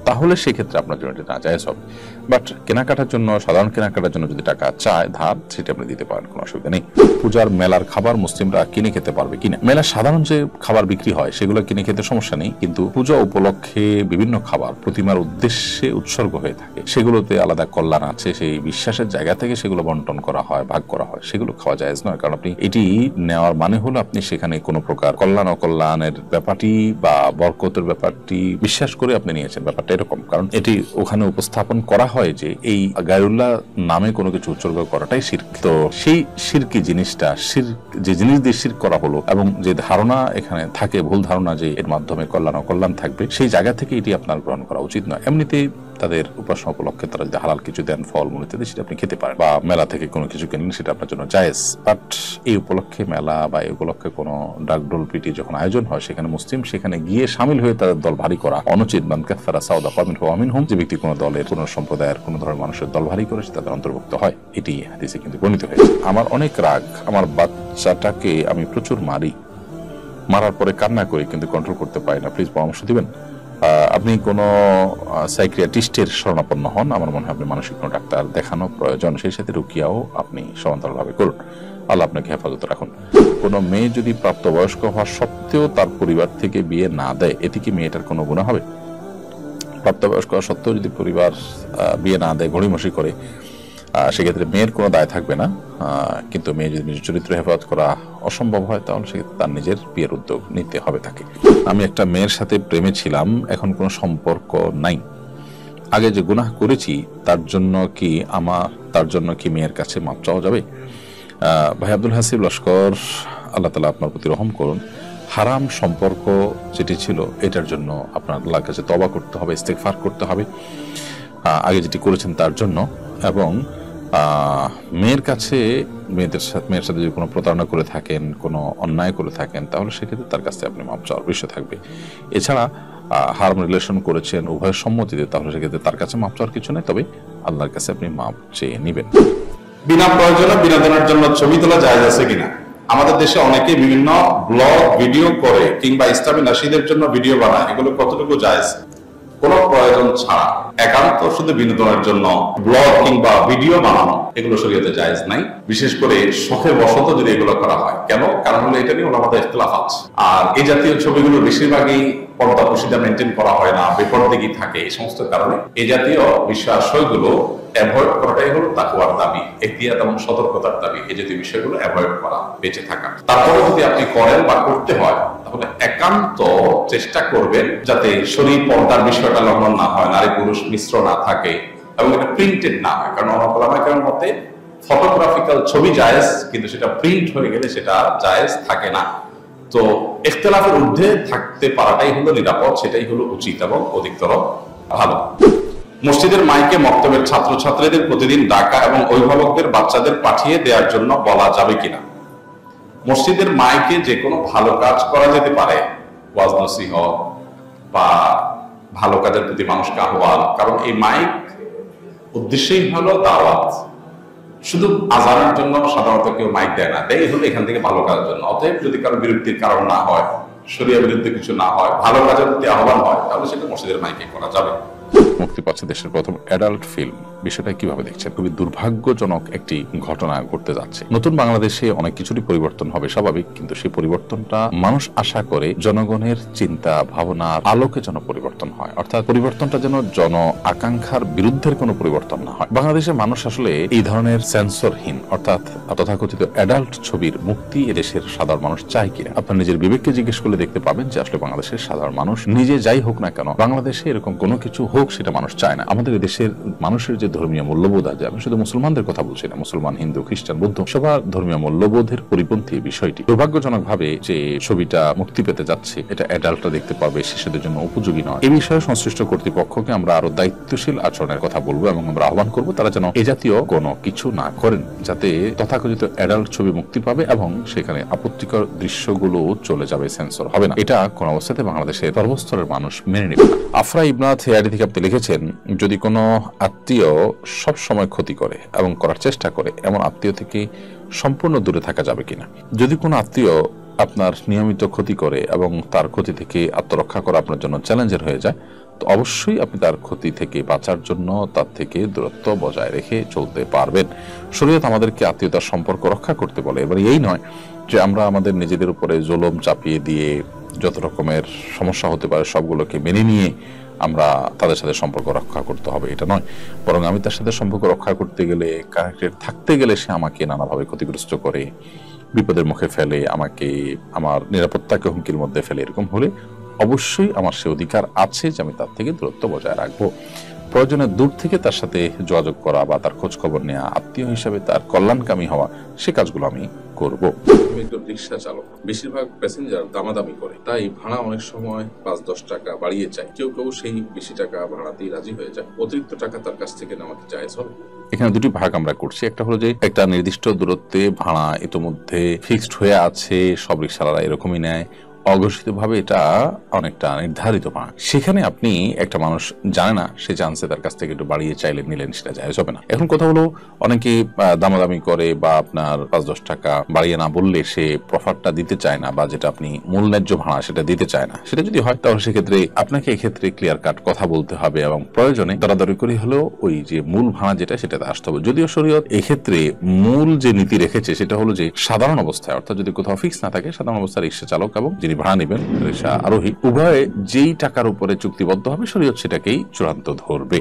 তাহলে সেক্ষেত্রে আপনার জন্য এটা নাজায়েজ হবে। বাট কেনাকাটার জন্য, সাধারণ কেনাকাটার জন্য যদি টাকা চায় ধার, সেটা আপনি দিতে পারেন, কোনো অসুবিধা নেই। পূজার মেলার খাবার মুসলিমরা কিনে খেতে পারবে কিনা? মেলার সাধারণ যে খাবার বিক্রি হয় সেগুলো কিনে খেতে সমস্যা নেই, কিন্তু পূজা উপলক্ষে বিভিন্ন খাবার প্রতিমার উদ্দেশ্যে উৎসর্গ হয়ে থাকে, সেগুলোতে আলাদা কল্যাণ আছে, সেই বিশ্বাসের জায়গা থেকে সেগুলো বন্টন করা হয়, ভাগ করা হয়, সেগুলো খাওয়া জায়েজ নয়। কারণ আপনি এটি নেওয়ার মানে হলো আপনি সেখানে কোনো প্রকার কল্যাণ অকল্যাণের ব্যাপারটি বা বরকতের ব্যাপারটি বিশ্বাস করে আপনি নিয়েছেন, ব্যাপারটা এরকম। কারণ এটি ওখানে উপস্থাপন করা হয় যে এই গায়রুল্লাহ নামে কোনো কিছু উৎসর্গ করাটাই শিরক। তো সেই শিরকি জিনিসটা, শিরক যে জিনিস দিয়ে শিরক করা হলো, এবং যে ধারণা এখানে থাকে, ভুল ধারণা যে এর মাধ্যমে কল্যাণ অকল্যাণ থাকবে, সেই জায়গা থেকে এটি আপনার গ্রহণ করা উচিত নয়। এমনিতে তাদের উপাসনা উপলক্ষে তারা যদি হালাল কিছু দেন, ফল মূল ইত্যাদি, সেটা আপনি খেতে পারেন, বা মেলা থেকে কোনো কিছু কিনলেন, সেটা আপনার জন্য জায়েজ। বাট এই উপলক্ষে মেলা বা এই উপলক্ষে কোনো ডাকডোল পিটি যখন আয়োজন হয়, সেখানে মুসলিম সেখানে গিয়ে সামিল হয়ে তাদের দল ভারী করা অনুচিত। মান কাফারা সাউদা কওমিন ফাহুয়া মিনহুম, যে ব্যক্তি কোনো দলের, কোনো সম্প্রদায়ের, কোনো ধরনের মানুষের দল ভারী করে, সে তাদের অন্তর্ভুক্ত হয়, এটি হাদিসে কিন্তু বর্ণিত হয়েছে। আমার অনেক রাগ, আমার বাচ্চাটাকে আমি প্রচুর মারি, মারার পরে কান্না করি, কিন্তু কন্ট্রোল করতে পারি না, প্লিজ পরামর্শ দিবেন। আপনি কোনো সাইকিয়াট্রিস্টের শরণাপন্ন হন, আমার মনে হয় আপনি মানসিক কোনো ডাক্তার দেখানো প্রয়োজন, সেই সাথে রুকিয়াও আপনি সমান্তরালভাবে করুন। আল্লাহ আপনাকে হেফাজত রাখুন। কোনো মেয়ে যদি প্রাপ্তবয়স্ক হওয়া সত্ত্বেও তার পরিবার থেকে বিয়ে না দেয়, এতে কি মেয়েটার কোনো গুনাহ হবে? প্রাপ্তবয়স্ক হওয়া সত্ত্বেও যদি পরিবার বিয়ে না দেয়, গড়িমসি করে, সেক্ষেত্রে মেয়ের কোনো দায় থাকবে না। কিন্তু মেয়ে যদি নিজের চরিত্র হেফাজত করা অসম্ভব হয়, তাহলে সেক্ষেত্রে তার নিজের বিয়ের উদ্যোগ নিতে হবে তাকে। আমি একটা মেয়ের সাথে প্রেমে ছিলাম, এখন কোনো সম্পর্ক নাই। আগে যে গুনাহ করেছি তার জন্য কি মেয়ের কাছে মাপ চাওয়া যাবে? ভাই আব্দুল হাসিব লস্কর, আল্লাহ তাআলা আপনার প্রতি রহম করুন। হারাম সম্পর্ক যেটি ছিল, এটার জন্য আপনার আল্লাহর কাছে তওবা করতে হবে, ইস্তেগফার করতে হবে আগে যেটি করেছেন তার জন্য। এবং মেয়ের সাথে যদি কোনো প্রতারণা করে থাকেন, কোনো অন্যায় করে থাকেন, তাহলে সেক্ষেত্রে তার কাছে আপনি মাপ চাওয়ার বিষয় থাকবে। এছাড়া হারাম রিলেশন করেছেন উভয়ের সম্মতিতে, তাহলে সেক্ষেত্রে তার কাছে মাপ চাওয়ার কিছু নেই, তবে আল্লাহর কাছে আপনি মাপ চেয়ে নিবেন। বিনা প্রয়োজনে বিনোদনের জন্য ছবি তোলা জায়েজ আছে কিনা? আমাদের দেশে অনেকে বিভিন্ন ব্লগ ভিডিও করে কিংবা ইসলামী নাশিদের জন্য ভিডিও বানায়, এগুলো কতটুকু জায়েজ? কোনো প্রয়োজন ছাড়া একান্ত শুধু বিনোদনের জন্য ব্লগ কিংবা ভিডিও বানানো, এগুলো শরীয়তে জায়েজ নাই। বিশেষ করে শখের বশত যদি এগুলো করা হয়। কেন? কারণ হলো এটা নিয়ে ওলামাদের ইখতিলাফ আছে। আর এই জাতীয় ছবিগুলো বেশিরভাগই পর্দা প্রসিদ্ধা মেনটেন করা হয় না, বেপরদিগি থাকে। এই সমস্ত কারণে এই জাতীয় বিষয়গুলো অ্যাভয়েড করাটাই হলো তাকওয়ার দাবি, এহতিয়াত এবং সতর্কতার দাবি। এই জাতীয় বিষয়গুলো অ্যাভয়েড করা, বেঁচে থাকা। তারপরে যদি আপনি করেন বা করতে হয়, তাহলে একান্ত চেষ্টা করবেন যাতে শরীর পর্দার বিষয়টা লঙ্ঘন না হয়, নারী পুরুষ মিশ্র না থাকে এবং এটা প্রিন্টেড না হয়। কারণ ওলামায়ে মতে ফটোগ্রাফিক্যাল ছবি জায়েজ, কিন্তু সেটা প্রিন্ট হয়ে গেলে সেটা জায়েজ থাকে না। তো ইখতিলাফের ঊর্ধ্বে থাকতে পারাটাই হলো নিরাপদ, সেটাই হলো উচিত এবং অধিকতর ভালো। মসজিদের মাইকে মক্তবের ছাত্রছাত্রীদের প্রতিদিন ডাকা এবং অভিভাবকদের বাচ্চাদের পাঠিয়ে দেওয়ার জন্য বলা যাবে কিনা? মসজিদের মাইকে যে কোনো ভালো কাজ করা যেতে পারে, ওয়াজ নসিহত বা ভালো কাজের প্রতি মানুষকে আহ্বান। কারণ এই মাইক উদ্দেশ্যই হলো দাওয়াত। শুধু আজানের জন্য সাধারণত কেউ মাইক দেয় না, দেয় হলো এখান থেকে ভালো কাজের জন্য। অতএব যদি কারো বিরক্তির কারণ না হয়, শরিয়া বিরুদ্ধে কিছু না হয়, ভালো কাজের প্রতি আহ্বান হয়, তাহলে সেটা মসজিদের মাইকে করা যাবে। মুক্তি পাচ্ছে দেশের প্রথম অ্যাডাল্ট ফিল্ম, বিষয়টা কিভাবে দেখছেন? খুবই দুর্ভাগ্যজনক একটি ঘটনা ঘটতে যাচ্ছে। নতুন বাংলাদেশে অনেক কিছুরই পরিবর্তন হবে স্বাভাবিক, কিন্তু সেই পরিবর্তনটা মানুষ আশা করে জনগণের চিন্তা ভাবনার আলোকে যেন পরিবর্তন হয়, অর্থাৎ পরিবর্তনটা যেন জন আকাঙ্ক্ষার বিরুদ্ধের কোনো পরিবর্তন না হয়। বাংলাদেশের মানুষ আসলে এই ধরনের সেন্সরহীন অর্থাৎ তথাকথিত অ্যাডাল্ট ছবির মুক্তি এদেশের সাধারণ মানুষ চায় কিনা। আপনার নিজের বিবেককে জিজ্ঞেস করলে দেখতে পাবেন যে আসলে বাংলাদেশের সাধারণ মানুষ নিজে যাই হোক না কেন, বাংলাদেশে এরকম কোনো কিছু হোক সেটা মানুষ চায় না। আমাদের দেশের মানুষের যে ধর্মীয় মূল্যবোধ আছে, আমি শুধু মুসলমানদের কথা বলছি না, মুসলমান, হিন্দু, খ্রিস্টান, বৌদ্ধ সবার ধর্মীয় মূল্যবোধের পরিপন্থী বিষয়টি। দুর্ভাগ্যজনক ভাবে যে ছবিটা মুক্তি পেতে যাচ্ছে, এটা অ্যাডাল্টরা দেখতে পাবে, শিশুদের জন্য উপযোগী নয়। এই বিষয়ে সংশ্লিষ্ট কর্তৃপক্ষকে আমরা আরো দায়িত্বশীল আচরণের কথা বলবো এবং আমরা আহ্বান করবো তারা যেন এ জাতীয় কোনো কিছু না করেন, যাতে তথাকথিত অ্যাডাল্ট ছবি মুক্তি পাবে এবং সেখানে আপত্তিকর দৃশ্যগুলো চলে যাবে, সেন্সর হবে না। এটা কোন অবস্থাতে বাংলাদেশের সর্বস্তরের মানুষ মেনে নেবে। আফরা ইবনাথ হেয়ারি থেকে আপনি লিখেছেন, যদি কোনো আত্মীয় সব সময় ক্ষতি করে এবং করার চেষ্টা করে, এমন আত্মীয় থেকে সম্পূর্ণ দূরে থাকা যাবে কিনা? যদি কোনো আত্মীয় আপনার নিয়মিত ক্ষতি করে এবং তার ক্ষতি থেকে আত্মরক্ষা করা আপনার জন্য চ্যালেঞ্জের হয়ে যায়, তো অবশ্যই আপনি তার ক্ষতি থেকে বাঁচার জন্য তার থেকে দূরত্ব বজায় রেখে চলতে পারবেন। শরীয়ত আমাদেরকে আত্মীয়তার সম্পর্ক রক্ষা করতে বলে। এবার এই নয় যে আমরা আমাদের নিজেদের উপরে জুলুম চাপিয়ে দিয়ে যত রকমের সমস্যা হতে পারে সবগুলোকে মেনে নিয়ে আমরা তাদের সাথে সম্পর্ক রক্ষা করতে হবে, এটা নয়। বরং আমি তার সাথে সম্পর্ক রক্ষা করতে গেলে, কানেক্টেড থাকতে গেলে সে আমাকে নানাভাবে ক্ষতিগ্রস্ত করে, বিপদের মুখে ফেলে, আমাকে আমার নিরাপত্তাকে হুমকির মধ্যে ফেলে, এরকম হলে অবশ্যই আমার সে অধিকার আছে যে আমি তার থেকে দূরত্ব বজায় রাখবো। প্রয়োজনে দূর থেকে তার সাথে যোগাযোগ করা বা তার খোঁজ খবর নেওয়া, আত্মীয় হিসাবে তার কল্যাণকামী হওয়া, সে কাজগুলো আমি করব। আমি একজন রিক্সা চালক, বেশিরভাগ প্যাসেঞ্জার দামাদামি করে, তাই ভাড়া অনেক সময় 5-10 টাকা বাড়িয়ে চায়। কেউ কেউ সেই বেশি টাকা ভাড়াতেই রাজি হয়ে যায়। অতিরিক্ত টাকা তার কাছ থেকে নেওয়া কি জায়েজ হবে? এখানে দুটি ভাগ আমরা করছি। একটা হলো যে একটা নির্দিষ্ট দূরত্বে ভাড়া ইতোমধ্যে ফিক্সড হয়ে আছে, সব রিক্সাওয়ালারা এরকমই নেয়, অঘোষিতভাবে এটা অনেকটা নির্ধারিত ভাড়া। সেখানে আপনি একটা মানুষ জানে না, সে চান্সে তার কাছ থেকে একটু বাড়িয়ে চাইলেন, নিলেন, সেটা জায়েজ হবে না। এখন কথা হলো অনেকে দামাদামি করে বা আপনার 5-10 টাকা বাড়িয়ে না বললে সে প্রফারটা দিতে চায় না, বা যেটা আপনি মূল ন্যায্য ভাড়া সেটা দিতে চায় না। সেটা যদি হয় তাহলে সেক্ষেত্রে আপনাকে এক্ষেত্রে ক্লিয়ার কাট কথা বলতে হবে এবং প্রয়োজনে দরাদরি করে হলেও ওই যে মূল ভাড়া যেটা সেটাতে আসতে হবে। যদিও শরীয়ত এক্ষেত্রে মূল যে নীতি রেখেছে সেটা হলো যে সাধারণ অবস্থায়, অর্থাৎ যদি কোথাও ফিক্স না থাকে, সাধারণ অবস্থায় রিক্সা চালক এবং যিনি ভাড়া নেবেন রিক্সা আরোহী উভয়ে যেই টাকার উপরে চুক্তিবদ্ধ হবে, শরীয়ত সেটাকেই চূড়ান্ত ধরবে।